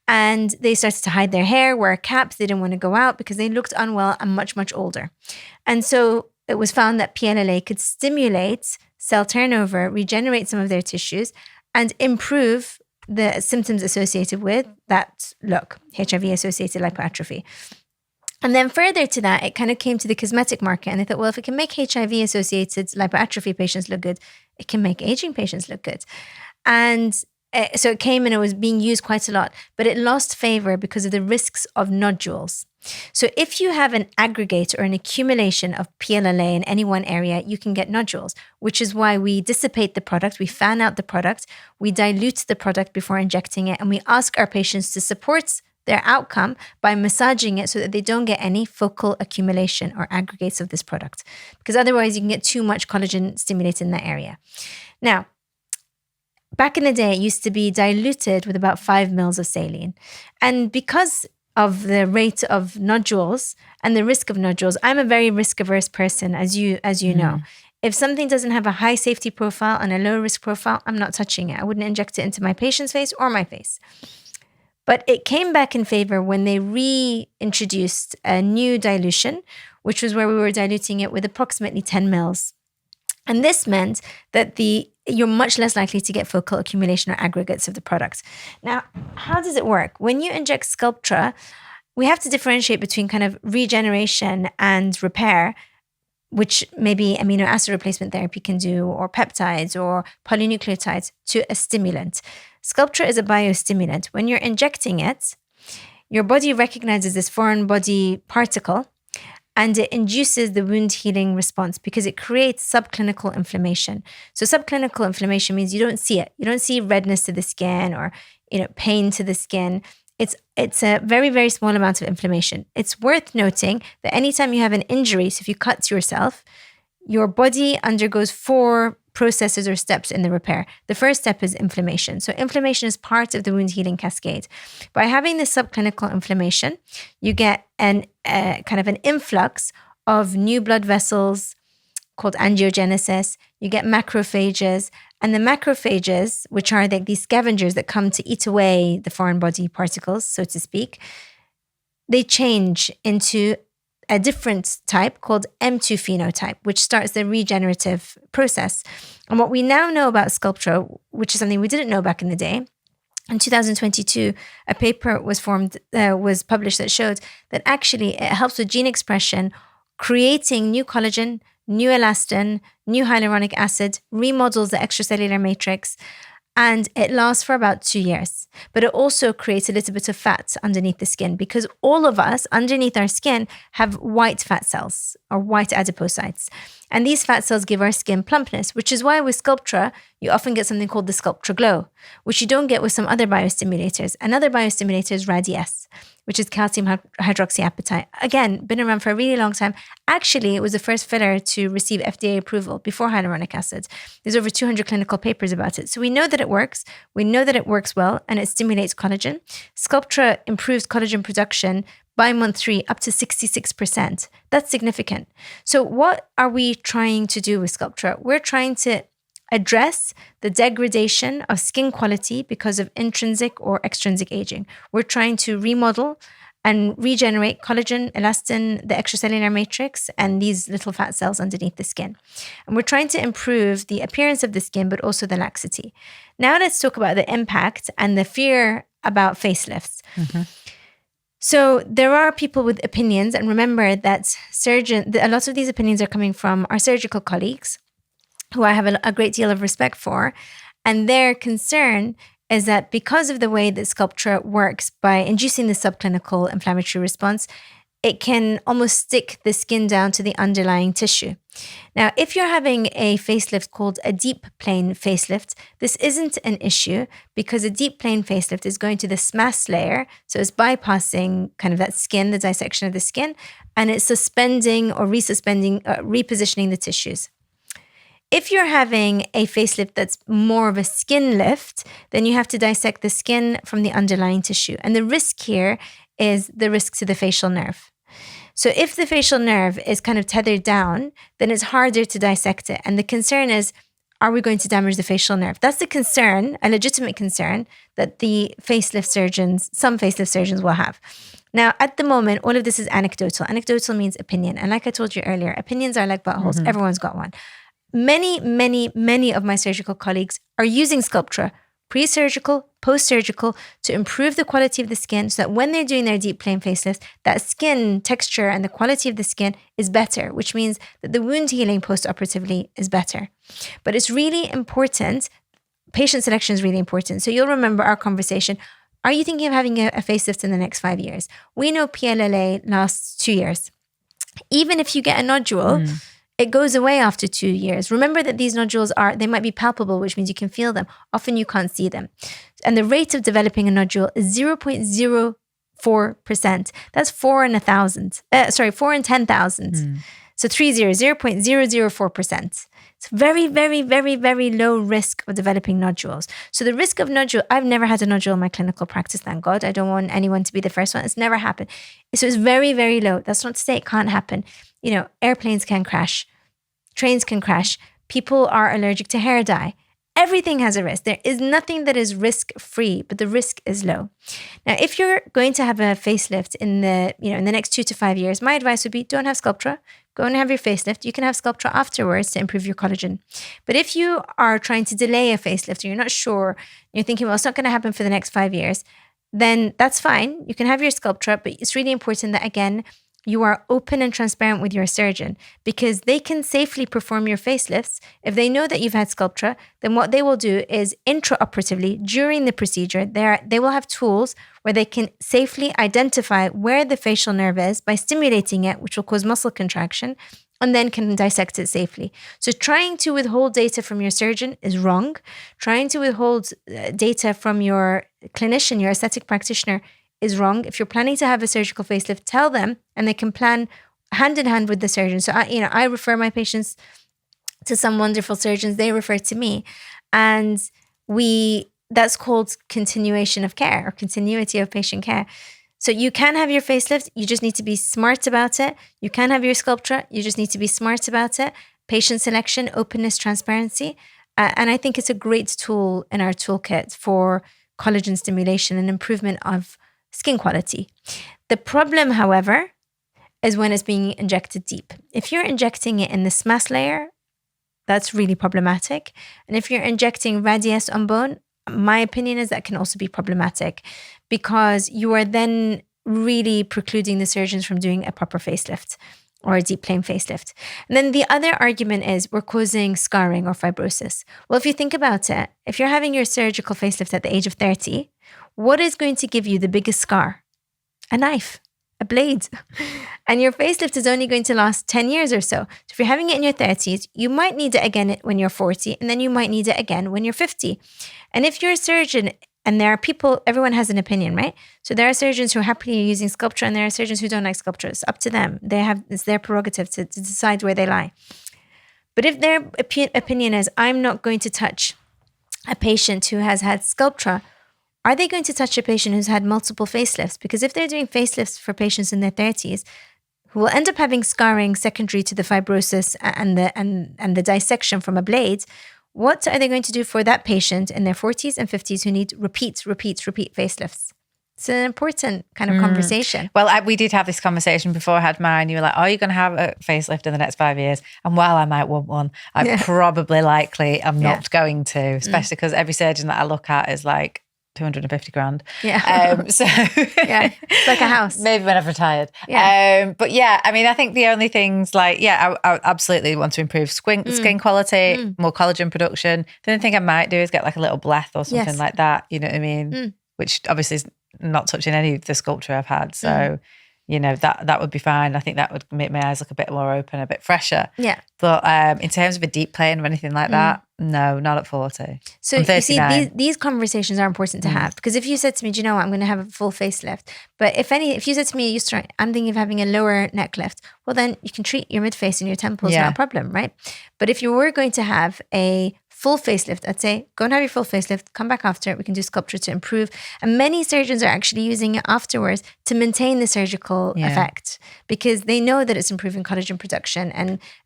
And they started to hide their hair, wear caps. They didn't want to go out because they looked unwell and much, much older. And so it was found that PLLA could stimulate cell turnover, regenerate some of their tissues, and improve the symptoms associated with that look, HIV-associated lipoatrophy. And then further to that, it kind of came to the cosmetic market. And they thought, well, if it can make HIV-associated lipoatrophy patients look good, it can make aging patients look good. And so it came and it was being used quite a lot, but it lost favor because of the risks of nodules. So if you have an aggregate or an accumulation of PLLA in any one area, you can get nodules, which is why we dissipate the product, we fan out the product, we dilute the product before injecting it, and we ask our patients to support their outcome by massaging it so that they don't get any focal accumulation or aggregates of this product. Because otherwise you can get too much collagen stimulated in that area. Now, back in the day, it used to be diluted with about 5 mils of saline. And because of the rate of nodules and the risk of nodules, I'm a very risk-averse person, as you know. If something doesn't have a high safety profile and a low risk profile, I'm not touching it. I wouldn't inject it into my patient's face or my face. But it came back in favor when they reintroduced a new dilution, which was where we were diluting it with approximately 10 mils. And this meant that you're much less likely to get focal accumulation or aggregates of the product. Now, how does it work? When you inject Sculptra, we have to differentiate between kind of regeneration and repair, which maybe amino acid replacement therapy can do, or peptides or polynucleotides, to a stimulant. Sculptra is a biostimulant. When you're injecting it, your body recognizes this foreign body particle and it induces the wound healing response because it creates subclinical inflammation. So subclinical inflammation means you don't see it. You don't see redness to the skin or pain to the skin. It's a very, very small amount of inflammation. It's worth noting that anytime you have an injury, so if you cut yourself, your body undergoes 4 processes or steps in the repair. The first step is inflammation. So inflammation is part of the wound healing cascade. By having this subclinical inflammation, you get kind of an influx of new blood vessels called angiogenesis. You get macrophages, and the macrophages, which are these scavengers that come to eat away the foreign body particles, so to speak, they change into a different type called M2 phenotype, which starts the regenerative process. And what we now know about Sculptra, which is something we didn't know back in the day, in 2022, a paper was published that showed that actually it helps with gene expression, creating new collagen, new elastin, new hyaluronic acid, remodels the extracellular matrix, and it lasts for about 2 years. But it also creates a little bit of fat underneath the skin because all of us underneath our skin have white fat cells or white adipocytes. And these fat cells give our skin plumpness, which is why with Sculptra, you often get something called the Sculptra glow, which you don't get with some other biostimulators. Another biostimulator is Radi-S, which is calcium hydroxyapatite. Again, been around for a really long time. Actually, it was the first filler to receive FDA approval before hyaluronic acid. There's over 200 clinical papers about it. So we know that it works. We know that it works well and it stimulates collagen. Sculptra improves collagen production by month 3 up to 66%. That's significant. So what are we trying to do with Sculptra? We're trying to address the degradation of skin quality because of intrinsic or extrinsic aging. We're trying to remodel and regenerate collagen, elastin, the extracellular matrix, and these little fat cells underneath the skin. And we're trying to improve the appearance of the skin, but also the laxity. Now let's talk about the impact and the fear about facelifts. Mm-hmm. So there are people with opinions, and remember that a lot of these opinions are coming from our surgical colleagues, who I have a great deal of respect for. And their concern is that because of the way that Sculptra works by inducing the subclinical inflammatory response, it can almost stick the skin down to the underlying tissue. Now, if you're having a facelift called a deep plane facelift, this isn't an issue because a deep plane facelift is going to the SMAS layer. So it's bypassing kind of that skin, the dissection of the skin, and it's suspending or repositioning the tissues. If you're having a facelift that's more of a skin lift, then you have to dissect the skin from the underlying tissue. And the risk here is the risk to the facial nerve. So if the facial nerve is kind of tethered down, then it's harder to dissect it. And the concern is, are we going to damage the facial nerve? That's the concern, a legitimate concern that some facelift surgeons will have. Now, at the moment, all of this is anecdotal. Anecdotal means opinion. And like I told you earlier, opinions are like buttholes. Everyone's got one. Many of my surgical colleagues are using Sculptra, pre-surgical, post-surgical, to improve the quality of the skin so that when they're doing their deep plane facelifts, that skin texture and the quality of the skin is better, which means that the wound healing post-operatively is better. But it's really important. Patient selection is really important. So you'll remember our conversation. Are you thinking of having a facelift in the next 5 years? We know PLLA lasts 2 years. Even if you get a nodule, it goes away after 2 years. Remember that these nodules they might be palpable, which means you can feel them. Often you can't see them. And the rate of developing a nodule is 0.04%. That's 4 in 1,000. 4 in 10,000. So 0.004%. It's very, very, very, very low risk of developing nodules. So the risk of nodule, I've never had a nodule in my clinical practice, thank God. I don't want anyone to be the first one. It's never happened. So it's very, very low. That's not to say it can't happen. Airplanes can crash. Trains can crash. People are allergic to hair dye. Everything has a risk. There is nothing that is risk-free, but the risk is low. Now, if you're going to have a facelift in the next 2 to 5 years, my advice would be don't have Sculptra. Go and have your facelift. You can have Sculptra afterwards to improve your collagen. But if you are trying to delay a facelift or you're not sure, you're thinking, well, it's not going to happen for the next 5 years, then that's fine. You can have your Sculptra, but it's really important that, again, you are open and transparent with your surgeon, because they can safely perform your facelifts. If they know that you've had Sculptra, then what they will do is intraoperatively during the procedure, they will have tools where they can safely identify where the facial nerve is by stimulating it, which will cause muscle contraction, and then can dissect it safely. So trying to withhold data from your surgeon is wrong. Trying to withhold data from your clinician, your aesthetic practitioner, is wrong. If you're planning to have a surgical facelift, tell them, and they can plan hand in hand with the surgeon. So I refer my patients to some wonderful surgeons. They refer to me, and that's called continuation of care or continuity of patient care. So you can have your facelift. You just need to be smart about it. You can have your Sculptra. You just need to be smart about it. Patient selection, openness, transparency. And I think it's a great tool in our toolkit for collagen stimulation and improvement of skin quality. The problem, however, is when it's being injected deep. If you're injecting it in the SMAS layer, that's really problematic. And if you're injecting radius on bone, my opinion is that can also be problematic, because you are then really precluding the surgeons from doing a proper facelift or a deep plane facelift. And then the other argument is we're causing scarring or fibrosis. Well, if you think about it, if you're having your surgical facelift at the age of 30, what is going to give you the biggest scar? A knife, a blade. And your facelift is only going to last 10 years or so. So if you're having it in your 30s, you might need it again when you're 40, and then you might need it again when you're 50. And if you're a surgeon, and there are people, everyone has an opinion, right? So there are surgeons who are happily using Sculptra, and there are surgeons who don't like Sculptra. It's up to them. It's their prerogative to decide where they lie. But if their opinion is, I'm not going to touch a patient who has had Sculptra, are they going to touch a patient who's had multiple facelifts? Because if they're doing facelifts for patients in their 30s, who will end up having scarring secondary to the fibrosis and the dissection from a blade, what are they going to do for that patient in their 40s and 50s who need repeat facelifts? It's an important kind of conversation. Well, we did have this conversation before I had mine. You were like, are you going to have a facelift in the next 5 years? And while I might want one, I probably likely am not going to, especially because every surgeon that I look at is like 250 grand. Yeah. So it's like a house. Maybe when I've retired. Yeah. But yeah, I mean, I think the only things like, I absolutely want to improve skin quality, more collagen production. The only thing I might do is get like a little bleth or something like that. You know what I mean? Which obviously is not touching any of the Sculptra I've had. So, that would be fine. I think that would make my eyes look a bit more open, a bit fresher. Yeah. But in terms of a deep plane or anything like that, No, not at 40. So I'm you see, 39. these conversations are important to have, because if you said to me, do you know what, I'm going to have a full facelift, but if you said to me, Yusra, I'm thinking of having a lower neck lift, well then you can treat your mid-face and your temples, not a problem, right? But if you were going to have a full facelift, I'd say go and have your full facelift, come back after, we can do sculpture to improve. And many surgeons are actually using it afterwards to maintain the surgical effect, because they know that it's improving collagen production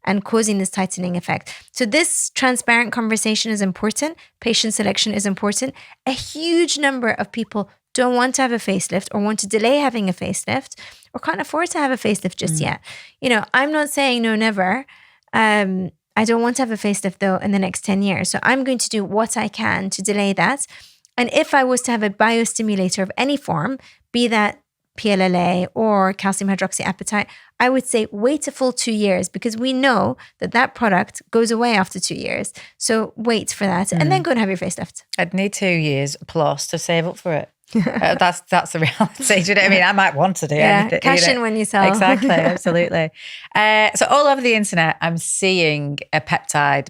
and causing this tightening effect. So this transparent conversation is important. Patient selection is important. A huge number of people don't want to have a facelift or want to delay having a facelift or can't afford to have a facelift just yet. You know, I'm not saying no, never. I don't want to have a facelift though in the next 10 years. So I'm going to do what I can to delay that. And if I was to have a biostimulator of any form, be that PLLA or calcium hydroxyapatite, I would say wait a full 2 years, because we know that that product goes away after 2 years. So wait for that and then go and have your facelift. I'd need 2 years plus to save up for it. That's the reality. Do you know what I mean? I might want to do anything. Cash in when you sell. Exactly, absolutely. So all over the internet, I'm seeing a peptides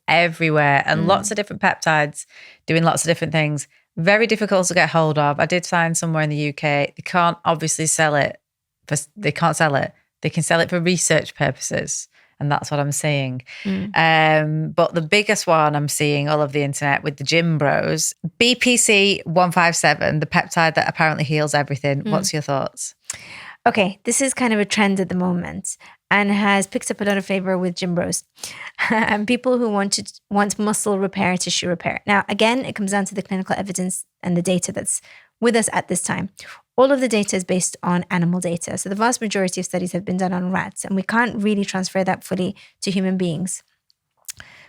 everywhere, and lots of different peptides doing lots of different things. Very difficult to get hold of. I did find somewhere in the UK. They can't obviously sell it. They can't sell it. They can sell it for research purposes. And that's what I'm seeing. But the biggest one I'm seeing all over the internet with the gym bros, BPC 157, the peptide that apparently heals everything. What's your thoughts? Okay, this is kind of a trend at the moment and has picked up a lot of favor with gym bros and people who want muscle repair, tissue repair. Now, again, it comes down to the clinical evidence and the data that's with us at this time. All of the data is based on animal data. So the vast majority of studies have been done on rats, and we can't really transfer that fully to human beings.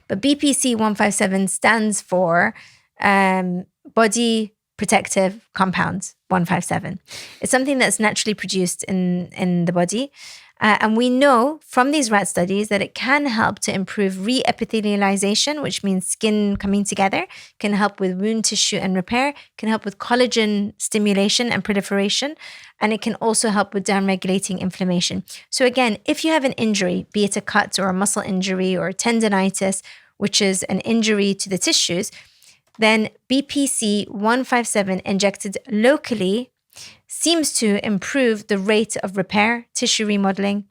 But BPC 157 stands for body protective compound 157. It's something that's naturally produced in the body. And we know from these rat studies that it can help to improve re-epithelialization, which means skin coming together, can help with wound tissue and repair, can help with collagen stimulation and proliferation, and it can also help with downregulating inflammation. So again, if you have an injury, be it a cut or a muscle injury or tendonitis, which is an injury to the tissues, then BPC 157 injected locally seems to improve the rate of repair, tissue remodeling,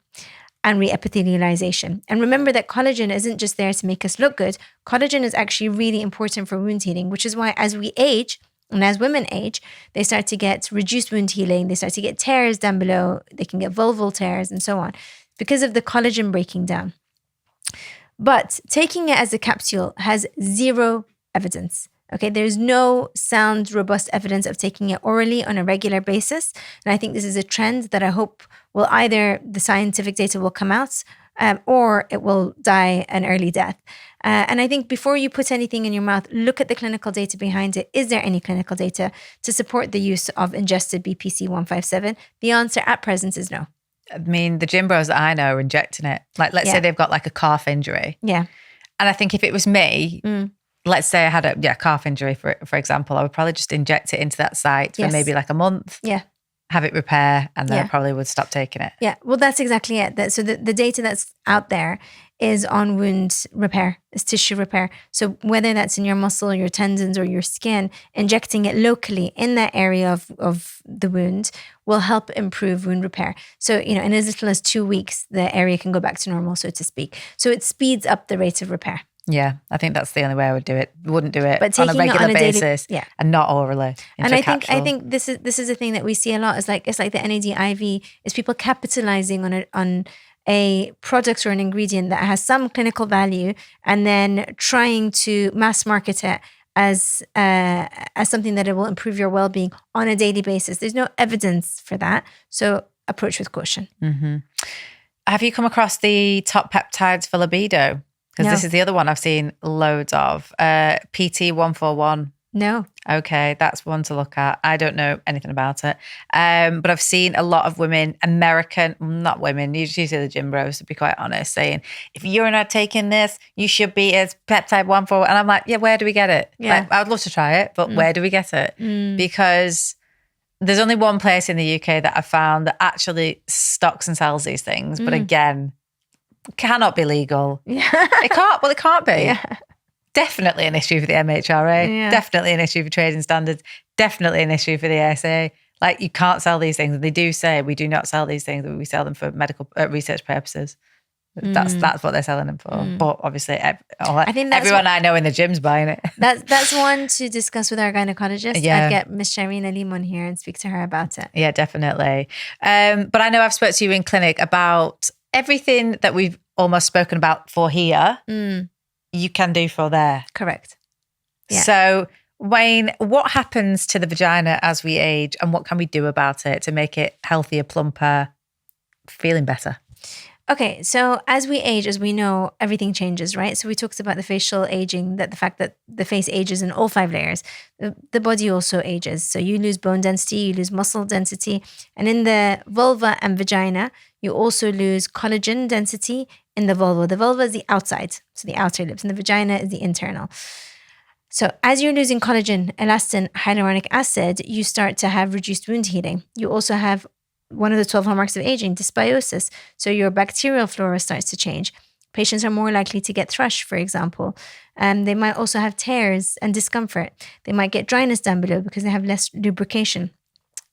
and re-epithelialization. And remember that collagen isn't just there to make us look good. Collagen is actually really important for wound healing, which is why as we age, and as women age, they start to get reduced wound healing, they start to get tears down below, they can get vulval tears and so on, because of the collagen breaking down. But taking it as a capsule has zero evidence. Okay, there's no sound, robust evidence of taking it orally on a regular basis. And I think this is a trend that I hope will either the scientific data will come out or it will die an early death. And I think before you put anything in your mouth, look at the clinical data behind it. Is there any clinical data to support the use of ingested BPC 157? The answer at present is no. I mean, the gym bros that I know are injecting it. Like, let's say they've got like a calf injury. Yeah. And I think if it was me, let's say I had a calf injury, for example, I would probably just inject it into that site for maybe like a month. Yeah. Have it repair, and then I probably would stop taking it. Yeah, well, that's exactly it. So the data that's out there is on wound repair, is tissue repair. So whether that's in your muscle, your tendons, or your skin, injecting it locally in that area of the wound will help improve wound repair. So, in as little as 2 weeks, the area can go back to normal, so to speak. So it speeds up the rate of repair. Yeah, I think that's the only way I would do it. Wouldn't do it but on a regular basis, daily, and not orally. And I think this is a thing that we see a lot. It's like the NAD IV is people capitalizing on a product or an ingredient that has some clinical value, and then trying to mass market it as something that it will improve your well-being on a daily basis. There's no evidence for that, so approach with caution. Mm-hmm. Have you come across the top peptides for libido? Because this is the other one I've seen loads of. PT 141. No. Okay, that's one to look at. I don't know anything about it. But I've seen a lot of women, not women, usually the gym bros, to be quite honest, saying, if you're not taking this, you should be as peptide 141. And I'm like, yeah, where do we get it? Yeah. Like, I would love to try it, but where do we get it? Because there's only one place in the UK that I've found that actually stocks and sells these things. But again, cannot be legal. Yeah. It can't. Well, it can't be. Yeah. Definitely an issue for the MHRA. Yeah. Definitely an issue for trading standards. Definitely an issue for the ASA. Like, you can't sell these things. And they do say we do not sell these things. We sell them for medical research purposes. That's what they're selling them for. But obviously, I think everyone I know in the gym's buying it. That's one to discuss with our gynecologist. Yeah. I'd get Miss Shireen Limon here and speak to her about it. Yeah, definitely. But I know I've spoke to you in clinic about everything that we've almost spoken about for here. You can do for there. Correct. Yeah. So, Wayne, what happens to the vagina as we age, and what can we do about it to make it healthier, plumper, feeling better? Okay, so as we age, as we know, everything changes, right? So we talked about the facial aging, that the fact that the face ages in all 5 layers. The body also ages. So you lose bone density, you lose muscle density. And in the vulva and vagina, you also lose collagen density in the vulva. The vulva is the outside, so the outer lips, and the vagina is the internal. So as you're losing collagen, elastin, hyaluronic acid, you start to have reduced wound healing. You also have one of the 12 hallmarks of aging, dysbiosis. So your bacterial flora starts to change. Patients are more likely to get thrush, for example. They might also have tears and discomfort. They might get dryness down below because they have less lubrication.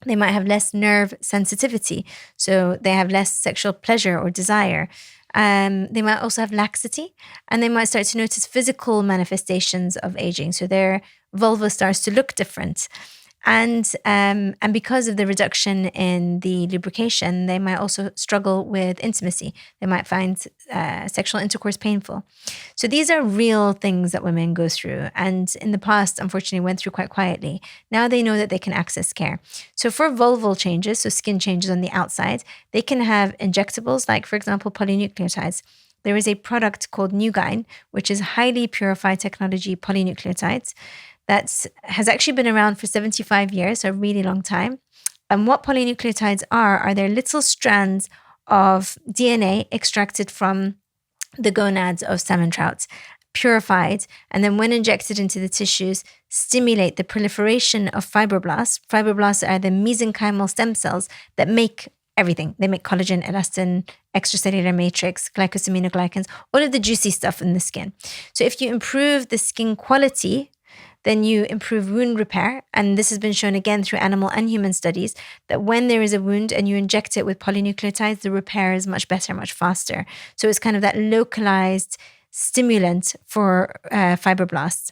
They might have less nerve sensitivity. So they have less sexual pleasure or desire. They might also have laxity, and they might start to notice physical manifestations of aging. So their vulva starts to look different. And because of the reduction in the lubrication, they might also struggle with intimacy. They might find sexual intercourse painful. So these are real things that women go through, and in the past, unfortunately, went through quite quietly. Now they know that they can access care. So for vulval changes, so skin changes on the outside, they can have injectables, like, for example, polynucleotides. There is a product called Nugyne, which is highly purified technology polynucleotides that has actually been around for 75 years, so a really long time. And what polynucleotides are they're little strands of DNA extracted from the gonads of salmon trout, purified, and then when injected into the tissues, stimulate the proliferation of fibroblasts. Fibroblasts are the mesenchymal stem cells that make everything. They make collagen, elastin, extracellular matrix, glycosaminoglycans, all of the juicy stuff in the skin. So if you improve the skin quality, then you improve wound repair. And this has been shown again through animal and human studies that when there is a wound and you inject it with polynucleotides, the repair is much better, much faster. So it's kind of that localized stimulant for fibroblasts.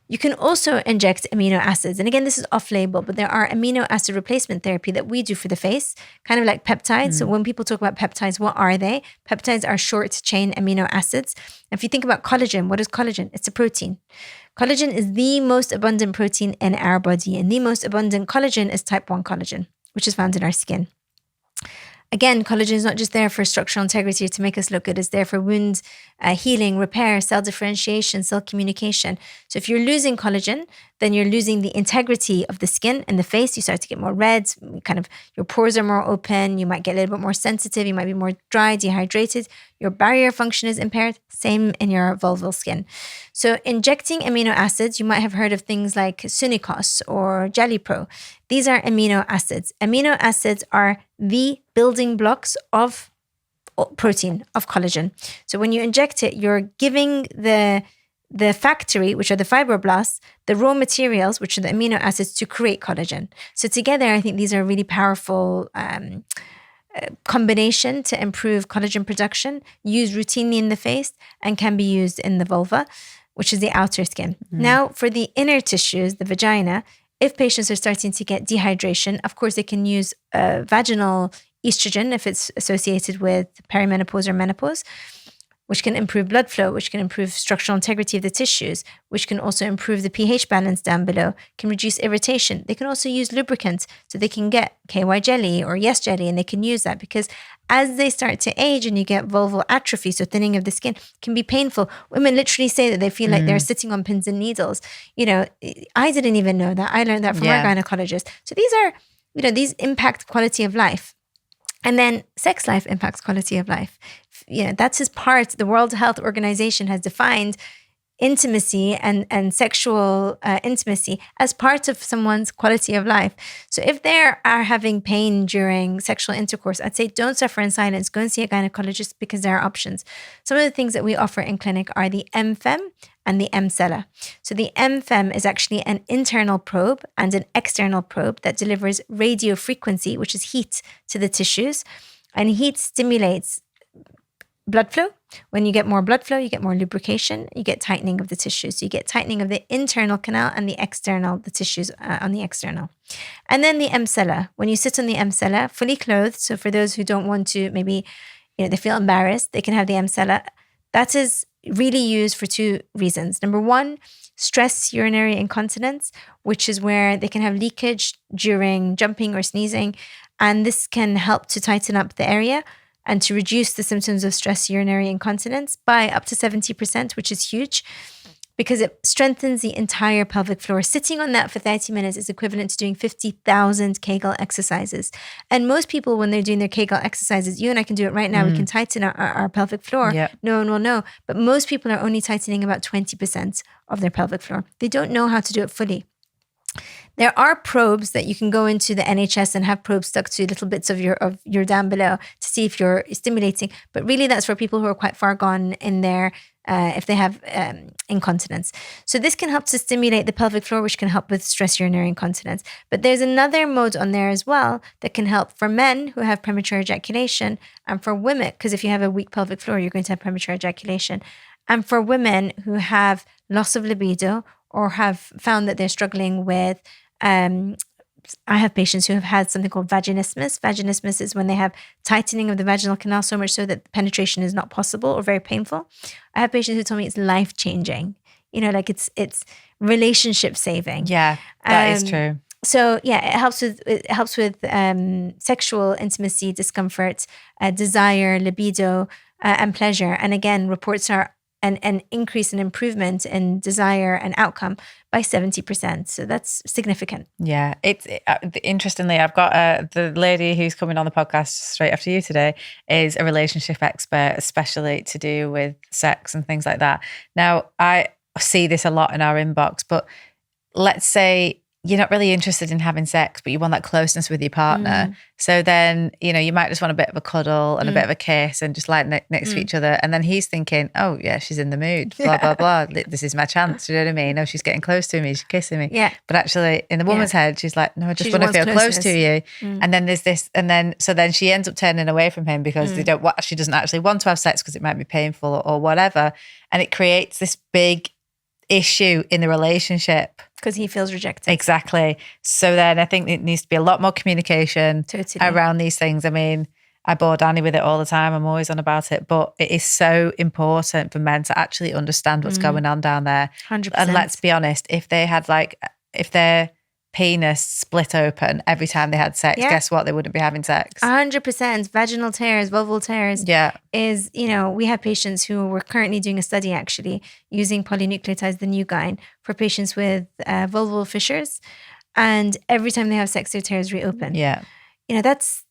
You can also inject amino acids. And again, this is off-label, but there are amino acid replacement therapy that we do for the face, kind of like peptides. So when people talk about peptides, what are they? Peptides are short-chain amino acids. If you think about collagen, what is collagen? It's a protein. Collagen is the most abundant protein in our body, and the most abundant collagen is type 1 collagen, which is found in our skin. Again, collagen is not just there for structural integrity to make us look good. It's there for wound healing, repair, cell differentiation, cell communication. So if you're losing collagen, then you're losing the integrity of the skin and the face. You start to get more red, kind of your pores are more open. You might get a little bit more sensitive. You might be more dry, dehydrated. Your barrier function is impaired. Same in your vulval skin. So injecting amino acids, you might have heard of things like Sunicos or Jellypro. These are amino acids. Amino acids are the building blocks of protein, of collagen. So when you inject it, you're giving the factory, which are the fibroblasts, the raw materials, which are the amino acids, to create collagen. So together, I think these are a really powerful combination to improve collagen production, used routinely in the face, and can be used in the vulva, which is the outer skin. Now, for the inner tissues, the vagina, if patients are starting to get dehydration, of course, they can use vaginal estrogen if it's associated with perimenopause or menopause, which can improve blood flow, which can improve structural integrity of the tissues, which can also improve the pH balance down below, can reduce irritation. They can also use lubricants, so they can get KY jelly or Yes jelly, and they can use that because as they start to age and you get vulval atrophy, so thinning of the skin, can be painful. Women literally say that they feel like they're sitting on pins and needles. You know, I didn't even know that. I learned that from our gynecologist. So these are, these impact quality of life. And then sex life impacts quality of life. That's his part. The World Health Organization has defined intimacy and sexual intimacy as part of someone's quality of life. So if they are having pain during sexual intercourse, I'd say don't suffer in silence. Go and see a gynecologist because there are options. Some of the things that we offer in clinic are the MFEM and the Elle Sera. So the MFEM is actually an internal probe and an external probe that delivers radio frequency, which is heat, to the tissues. And heat stimulates blood flow. When you get more blood flow, you get more lubrication, you get tightening of the tissues. So you get tightening of the internal canal and the external, the tissues on the external. And then the Elle Sera. When you sit on the Elle Sera, fully clothed, so for those who don't want to, maybe they feel embarrassed, they can have the Elle Sera. That is really used for two reasons. Number one, stress urinary incontinence, which is where they can have leakage during jumping or sneezing. And this can help to tighten up the area and to reduce the symptoms of stress urinary incontinence by up to 70%, which is huge because it strengthens the entire pelvic floor. Sitting on that for 30 minutes is equivalent to doing 50,000 Kegel exercises. And most people, when they're doing their Kegel exercises, you and I can do it right now. We can tighten our pelvic floor. Yep. No one will know. But most people are only tightening about 20% of their pelvic floor. They don't know how to do it fully. There are probes that you can go into the NHS and have probes stuck to little bits of your down below to see if you're stimulating. But really, that's for people who are quite far gone in their if they have incontinence. So this can help to stimulate the pelvic floor, which can help with stress urinary incontinence. But there's another mode on there as well that can help for men who have premature ejaculation and for women, because if you have a weak pelvic floor, you're going to have premature ejaculation. And for women who have loss of libido or have found that they're struggling with, I have patients who have had something called vaginismus. Vaginismus is when they have tightening of the vaginal canal so much so that penetration is not possible or very painful. I have patients who told me it's life-changing. Like it's relationship saving. Yeah, that is true. So yeah, it helps with sexual intimacy, discomfort, desire, libido, and pleasure. And again, reports are an increase in improvement in desire and outcome by 70%. So that's significant. Yeah. Interestingly, I've got the lady who's coming on the podcast straight after you today is a relationship expert, especially to do with sex and things like that. Now, I see this a lot in our inbox, but let's say you're not really interested in having sex, but you want that closeness with your partner. So then, you might just want a bit of a cuddle and a bit of a kiss and just lie next to each other. And then he's thinking, oh yeah, she's in the mood, blah, blah, blah. This is my chance. Do you know what I mean? Oh, she's getting close to me. She's kissing me. Yeah. But actually in the woman's head, she's like, no, I just want to feel close to you. And then there's this, so then she ends up turning away from him because she doesn't actually want to have sex because it might be painful or whatever. And it creates this big issue in the relationship. Because he feels rejected. Exactly. So then I think it needs to be a lot more communication around these things. I mean, I bore Danny with it all the time. I'm always on about it. But it is so important for men to actually understand what's going on down there. 100%. And let's be honest, if they had if their penis split open every time they had sex, guess what? They wouldn't be having sex. 100%. Vaginal tears, vulval tears. Yeah. Is, we have patients who we're currently doing a study actually using polynucleotides, the new gyne, for patients with vulval fissures. And every time they have sex, their tears reopen. Yeah. That's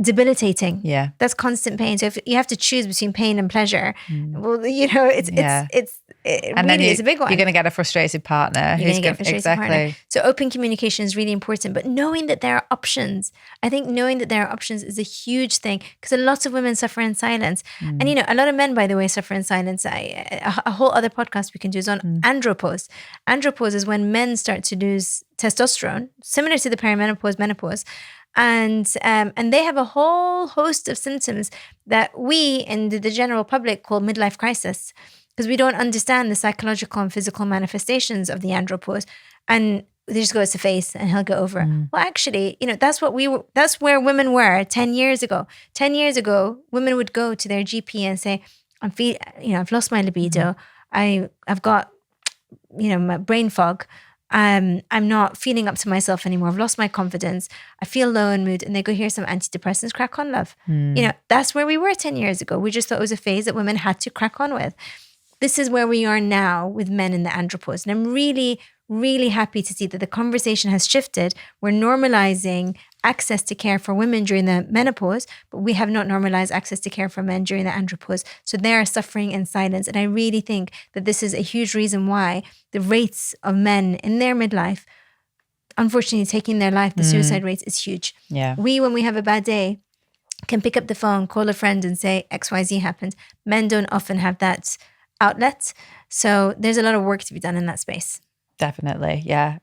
debilitating. Yeah. That's constant pain. So if you have to choose between pain and pleasure, well, it's a big one. You're going to get a frustrated partner. You're going to get a frustrated partner. So open communication is really important, but knowing that there are options. I think knowing that there are options is a huge thing because a lot of women suffer in silence. And, a lot of men, by the way, suffer in silence. A whole other podcast we can do is on andropause. Andropause is when men start to lose testosterone, similar to the perimenopause, menopause. And they have a whole host of symptoms that we in the general public call midlife crisis because we don't understand the psychological and physical manifestations of the andropause. And they just go, it's a phase and he'll go over. Well, actually, that's where women were 10 years ago. 10 years ago, women would go to their GP and say, I've lost my libido. I've got, my brain fog. I'm not feeling up to myself anymore. I've lost my confidence. I feel low in mood. And they go, here's some antidepressants, crack on, love. That's where we were 10 years ago. We just thought it was a phase that women had to crack on with. This is where we are now with men in the andropause. And I'm really, really happy to see that the conversation has shifted. We're normalizing access to care for women during the menopause, but we have not normalized access to care for men during the andropause. So they are suffering in silence. And I really think that this is a huge reason why the rates of men in their midlife, unfortunately taking their life, the suicide rates is huge. Yeah. We, when we have a bad day, can pick up the phone, call a friend and say XYZ happened. Men don't often have that outlet. So there's a lot of work to be done in that space. Definitely. Yeah.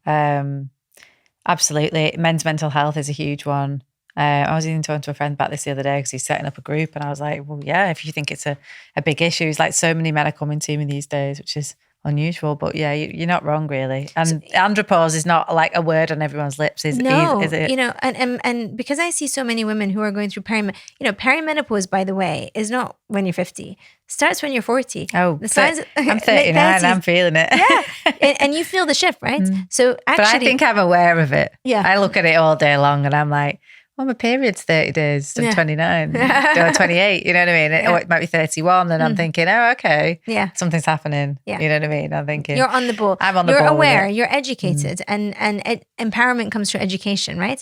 Absolutely. Men's mental health is a huge one. I was even talking to a friend about this the other day because he's setting up a group, and I was like, well, yeah, if you think it's a big issue, it's like so many men are coming to me these days, which is unusual, but yeah, you're not wrong really. And andropause is not like a word on everyone's lips, is it? You know, and because I see so many women who are going through perimenopause, by the way, is not when you're 50. Starts when you're 40. Oh, the signs, I'm 39, I'm feeling it. Yeah, and you feel the shift, right? So actually, but I think I'm aware of it. Yeah, I look at it all day long, and I'm like, well, my period's 30 days. I'm 29 or 28, you know what I mean? Or it might be 31, and I'm thinking, oh, okay. Yeah. Something's happening. Yeah. You know what I mean? I'm thinking. You're on the ball. I'm on the ball. You're aware, you're educated, and empowerment comes through education, right?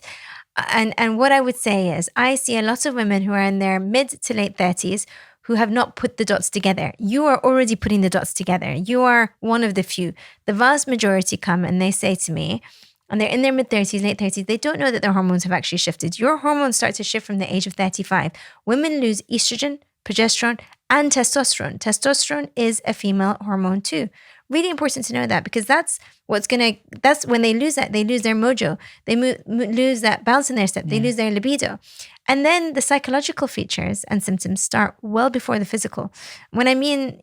And what I would say is I see a lot of women who are in their mid to late 30s who have not put the dots together. You are already putting the dots together. You are one of the few. The vast majority come and they say to me, and they're in their mid-30s, late 30s, they don't know that their hormones have actually shifted. Your hormones start to shift from the age of 35. Women lose estrogen, progesterone, and testosterone. Testosterone is a female hormone too. Really important to know that, because that's when they lose that, they lose their mojo. They lose that bounce in their step. They lose their libido. And then the psychological features and symptoms start well before the physical. When I mean,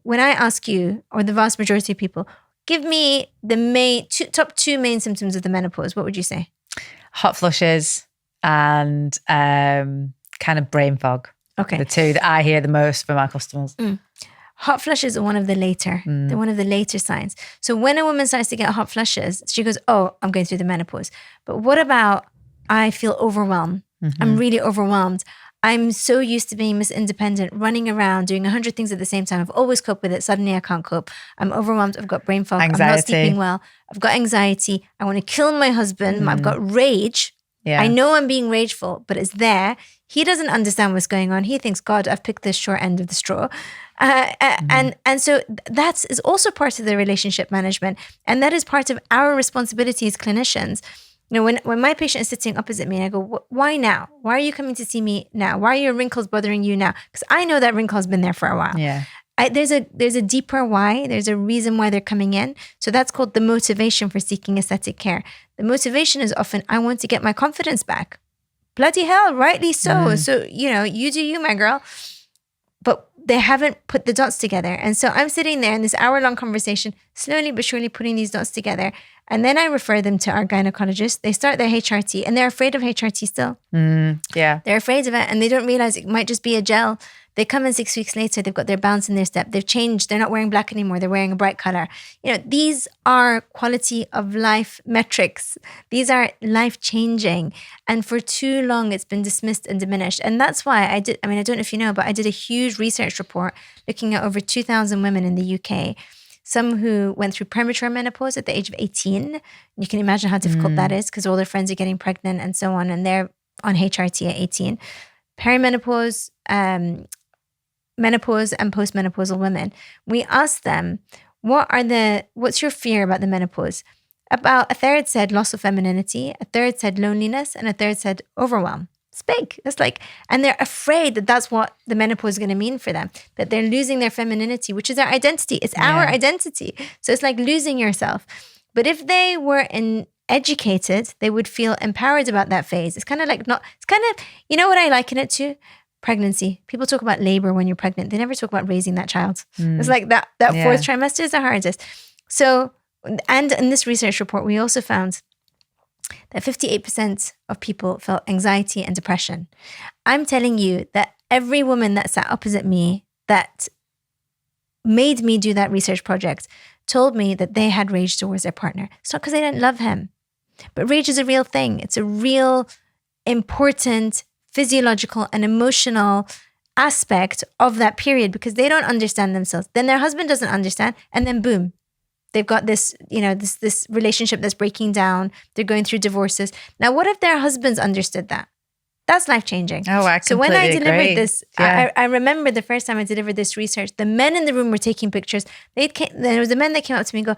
when I ask you, or the vast majority of people, give me the top two main symptoms of the menopause, what would you say? Hot flushes and kind of brain fog. Okay. The two that I hear the most from our customers. Hot flushes are one of the later. They're one of the later signs. So when a woman starts to get hot flushes, she goes, oh, I'm going through the menopause. But what about, I feel overwhelmed. I'm really overwhelmed. I'm so used to being Miss Independent, running around, doing 100 things at the same time. I've always coped with it. Suddenly I can't cope. I'm overwhelmed. I've got brain fog. Anxiety. I'm not sleeping well. I've got anxiety. I want to kill my husband. I've got rage. Yeah. I know I'm being rageful, but it's there. He doesn't understand what's going on. He thinks, God, I've picked the short end of the straw. And so that is also part of the relationship management. And that is part of our responsibility as clinicians. When my patient is sitting opposite me and I go, why now? Why are you coming to see me now? Why are your wrinkles bothering you now? Because I know that wrinkle has been there for a while. Yeah. There's a deeper why. There's a reason why they're coming in. So that's called the motivation for seeking aesthetic care. The motivation is often, I want to get my confidence back. Bloody hell, rightly so. So, you do you, my girl. But they haven't put the dots together. And so I'm sitting there in this hour-long conversation, slowly but surely putting these dots together. And then I refer them to our gynecologist. They start their HRT and they're afraid of HRT still. Yeah. They're afraid of it and they don't realize it might just be a gel. They come in 6 weeks later, they've got their bounce in their step. They've changed. They're not wearing black anymore. They're wearing a bright color. These are quality of life metrics. These are life-changing. And for too long, it's been dismissed and diminished. And that's why I don't know if you know, but I did a huge research report looking at over 2,000 women in the UK. Some who went through premature menopause at the age of 18. You can imagine how difficult that is because all their friends are getting pregnant and so on. And they're on HRT at 18. Perimenopause, menopause and postmenopausal women. We asked them, what's your fear about the menopause? About a third said loss of femininity, a third said loneliness, and a third said overwhelm. It's big. It's and they're afraid that that's what the menopause is going to mean for them, that they're losing their femininity, which is their identity. It's our identity. So it's like losing yourself. But if they were educated, they would feel empowered about that phase. It's kind of you know what I liken it to? Pregnancy. People talk about labor when you're pregnant. They never talk about raising that child. It's like that fourth trimester is the hardest. So, and in this research report, we also found that 58% of people felt anxiety and depression. I'm telling you that every woman that sat opposite me that made me do that research project told me that they had rage towards their partner. It's not because they didn't love him, but rage is a real thing. It's a real important physiological and emotional aspect of that period because they don't understand themselves. Then their husband doesn't understand, and then boom, They've got this, this relationship that's breaking down. They're going through divorces. Now, what if their husbands understood that? That's life-changing. Oh, I completely So when I delivered agree. this, Yeah. I remember the first time I delivered this research, the men in the room were taking pictures. There was a men that came up to me and go,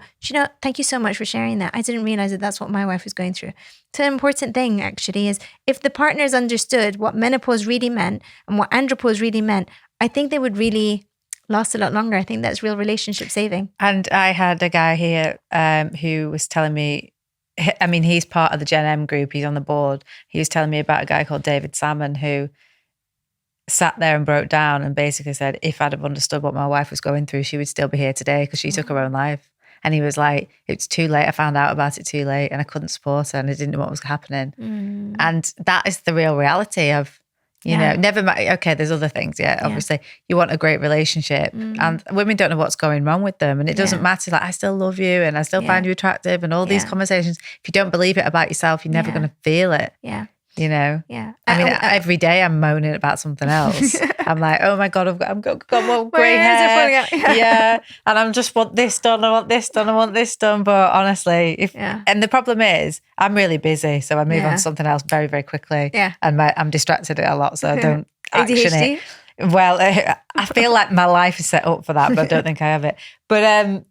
thank you so much for sharing that. I didn't realize that that's what my wife was going through. So an important thing actually is if the partners understood what menopause really meant and what andropause really meant, I think they would really last a lot longer. I think that's real relationship saving. And I had a guy here who was telling me, I mean, he's part of the Gen M group. He's on the board. He was telling me about a guy called David Salmon who sat there and broke down and basically said, if I'd have understood what my wife was going through, she would still be here today because she took her own life. And he was like, it's too late. I found out about it too late and I couldn't support her and I didn't know what was happening. And that is the real reality of, you know, never mind. Okay, there's other things. Yeah, obviously you want a great relationship and women don't know what's going wrong with them. And it doesn't matter. Like, I still love you and I still find you attractive and all these conversations. If you don't believe it about yourself, you're never going to feel it. Yeah. You know? Yeah. I mean, every day I'm moaning about something else. I'm like, oh my God, I've got more grey hair. Yeah. And I'm just want this done. I want this done. I want this done. But honestly, and the problem is I'm really busy. So I move on to something else very, very quickly. Yeah. And I'm distracted a lot. So I don't action it. Well, I feel like my life is set up for that, but I don't think I have it. But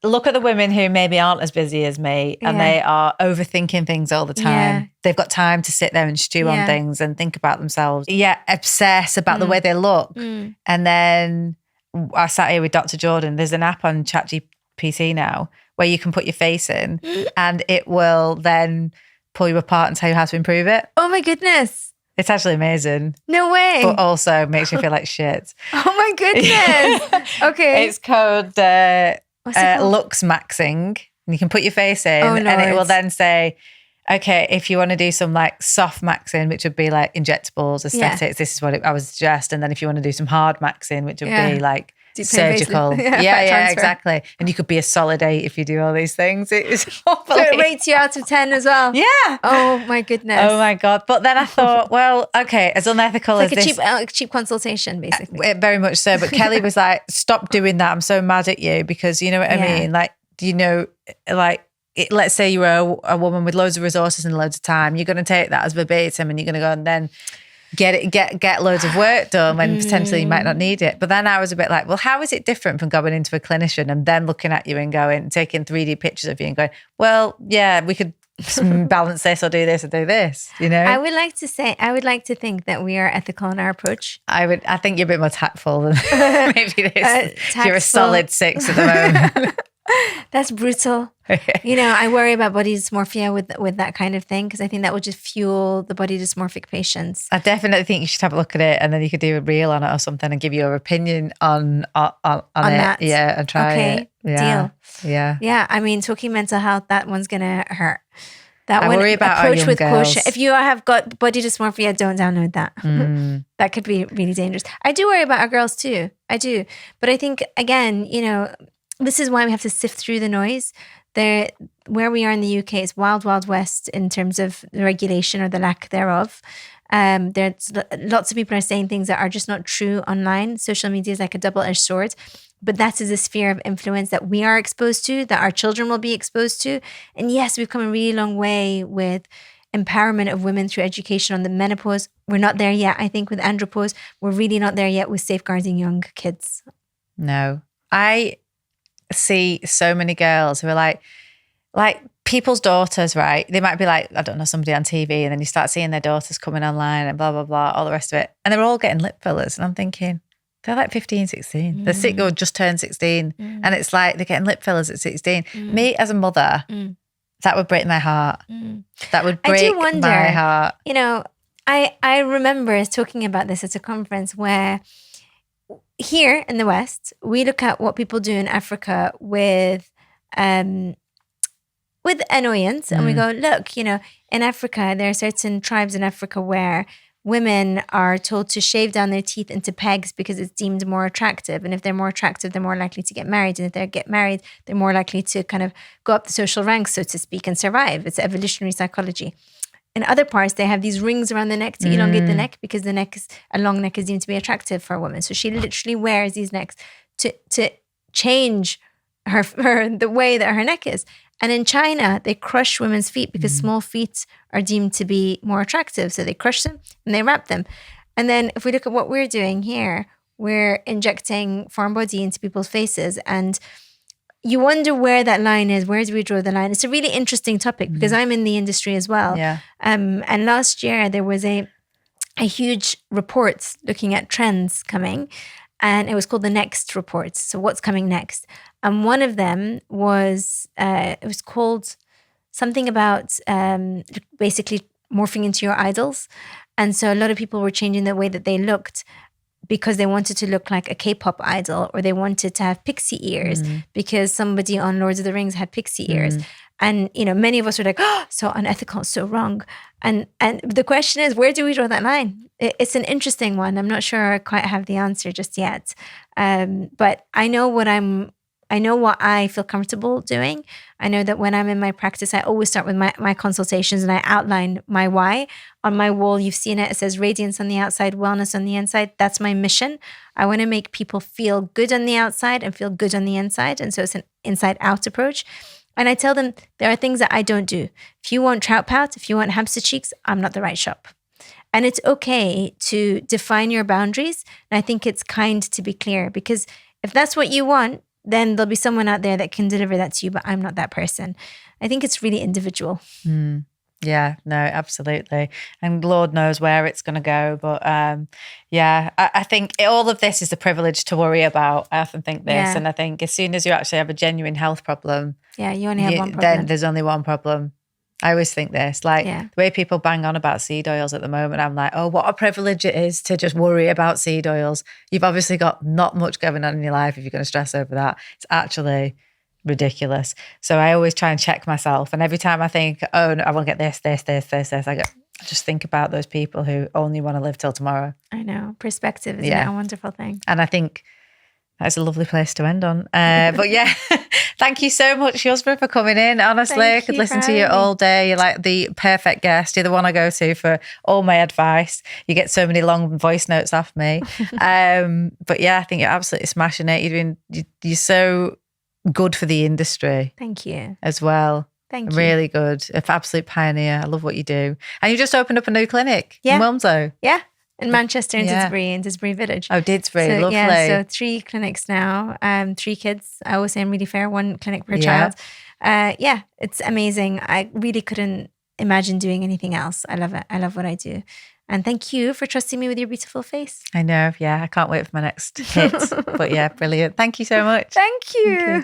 look at the women who maybe aren't as busy as me and they are overthinking things all the time. Yeah. They've got time to sit there and stew on things and think about themselves. Yeah, obsess about the way they look. And then I sat here with Dr. Jordan. There's an app on ChatGPT now where you can put your face in and it will then pull you apart and tell you how to improve it. Oh my goodness. It's actually amazing. No way. But also makes you feel like shit. Oh my goodness. Okay. It's called... looks maxing, and you can put your face in and it will then say, okay, if you want to do some like soft maxing, which would be like injectables, aesthetics, this is what I would suggest. And then if you want to do some hard maxing, which would be like surgical. Yeah, exactly. And you could be a solid 8 if you do all these things. It was awful. So it rates you out of 10 as well. Yeah. Oh my goodness. Oh my God. But then I thought, well, okay, as unethical as this. It's like a cheap consultation, basically. Very much so. But Kelly was like, stop doing that. I'm so mad at you because you know what I mean? Like, you know, like, let's say you were a woman with loads of resources and loads of time. You're going to take that as verbatim and you're going to go and then get loads of work done when potentially you might not need it. But then I was a bit like, well, how is it different from going into a clinician and then looking at you and going, taking 3D pictures of you and going, well, yeah, we could balance this or do this or do this, you know? I would like to think that we are ethical in our approach. I think you're a bit more tactful than maybe this. You're a solid 6 at the moment. That's brutal. You know, I worry about body dysmorphia with that kind of thing because I think that would just fuel the body dysmorphic patients. I definitely think you should have a look at it and then you could do a reel on it or something and give your opinion on it. That. Yeah, and try it. Yeah. Deal. Yeah. Yeah. I mean, talking mental health, that one's gonna hurt. I worry about our young girls. Caution. If you have got body dysmorphia, don't download that. That could be really dangerous. I do worry about our girls too. I do. But I think, again, you know, this is why we have to sift through the noise. Where we are in the UK is wild, wild west in terms of the regulation or the lack thereof. There's lots of people are saying things that are just not true online. Social media is like a double-edged sword. But that is a sphere of influence that we are exposed to, that our children will be exposed to. And yes, we've come a really long way with empowerment of women through education on the menopause. We're not there yet, I think, with andropause. We're really not there yet with safeguarding young kids. No. I see so many girls who are like people's daughters, right? They might be like, I don't know, somebody on TV, and then you start seeing their daughters coming online and blah, blah, blah, all the rest of it. And they're all getting lip fillers. And I'm thinking, they're like 15, 16. They're sick or just turned 16. And it's like they're getting lip fillers at 16. Me as a mother, that would break my heart. That would break my heart. You know, I remember talking about this at a conference where here in the West, we look at what people do in Africa with annoyance. And we go, look, you know, in Africa, there are certain tribes in Africa where women are told to shave down their teeth into pegs because it's deemed more attractive. And if they're more attractive, they're more likely to get married. And if they get married, they're more likely to kind of go up the social ranks, so to speak, and survive. It's evolutionary psychology. In other parts, they have these rings around the neck to elongate the neck because a long neck is deemed to be attractive for a woman. So she literally wears these necks to change the way that her neck is. And in China, they crush women's feet because small feet are deemed to be more attractive. So they crush them and they wrap them. And then if we look at what we're doing here, we're injecting foreign body into people's faces. And you wonder where that line is. Where do we draw the line? It's a really interesting topic because I'm in the industry as well. Yeah. And last year there was a huge report looking at trends coming, and it was called the Next Report. So what's coming next? And one of them was, it was called something about basically morphing into your idols. And so a lot of people were changing the way that they looked because they wanted to look like a K-pop idol, or they wanted to have pixie ears because somebody on Lord of the Rings had pixie ears. And, you know, many of us were like, oh, so unethical, so wrong. And the question is, where do we draw that line? It's an interesting one. I'm not sure I quite have the answer just yet. But I know what I feel comfortable doing. I know that when I'm in my practice, I always start with my consultations and I outline my why. On my wall, you've seen it. It says radiance on the outside, wellness on the inside. That's my mission. I want to make people feel good on the outside and feel good on the inside. And so it's an inside out approach. And I tell them there are things that I don't do. If you want trout pout, if you want hamster cheeks, I'm not the right shop. And it's okay to define your boundaries. And I think it's kind to be clear, because if that's what you want, then there'll be someone out there that can deliver that to you, but I'm not that person. I think it's really individual. Yeah, no, absolutely. And Lord knows where it's going to go. But I think all of this is a privilege to worry about. I often think this. Yeah. And I think as soon as you actually have a genuine health problem, you only have one problem. Then there's only one problem. I always think this, like the way people bang on about seed oils at the moment, I'm like, oh, what a privilege it is to just worry about seed oils. You've obviously got not much going on in your life if you're going to stress over that. It's actually ridiculous. So I always try and check myself. And every time I think, oh, no, I want to get this, I just think about those people who only want to live till tomorrow. I know. Perspective is a wonderful thing. And I think that's a lovely place to end on. But yeah, thank you so much, Yusra, for coming in. Honestly, I could listen to you all day. You're like the perfect guest. You're the one I go to for all my advice. You get so many long voice notes off me. But yeah, I think you're absolutely smashing it. You're so good for the industry. Thank you. As well. Thank you. Really good. An absolute pioneer. I love what you do. And you just opened up a new clinic in Wilmslow. Yeah. In Manchester and Didsbury Village. Oh, Didsbury, so, lovely. Yeah, so 3 clinics now, 3 kids. I always say I'm really fair, 1 clinic per child. It's amazing. I really couldn't imagine doing anything else. I love it. I love what I do. And thank you for trusting me with your beautiful face. I know. Yeah, I can't wait for my next hit. But yeah, brilliant. Thank you so much. Thank you.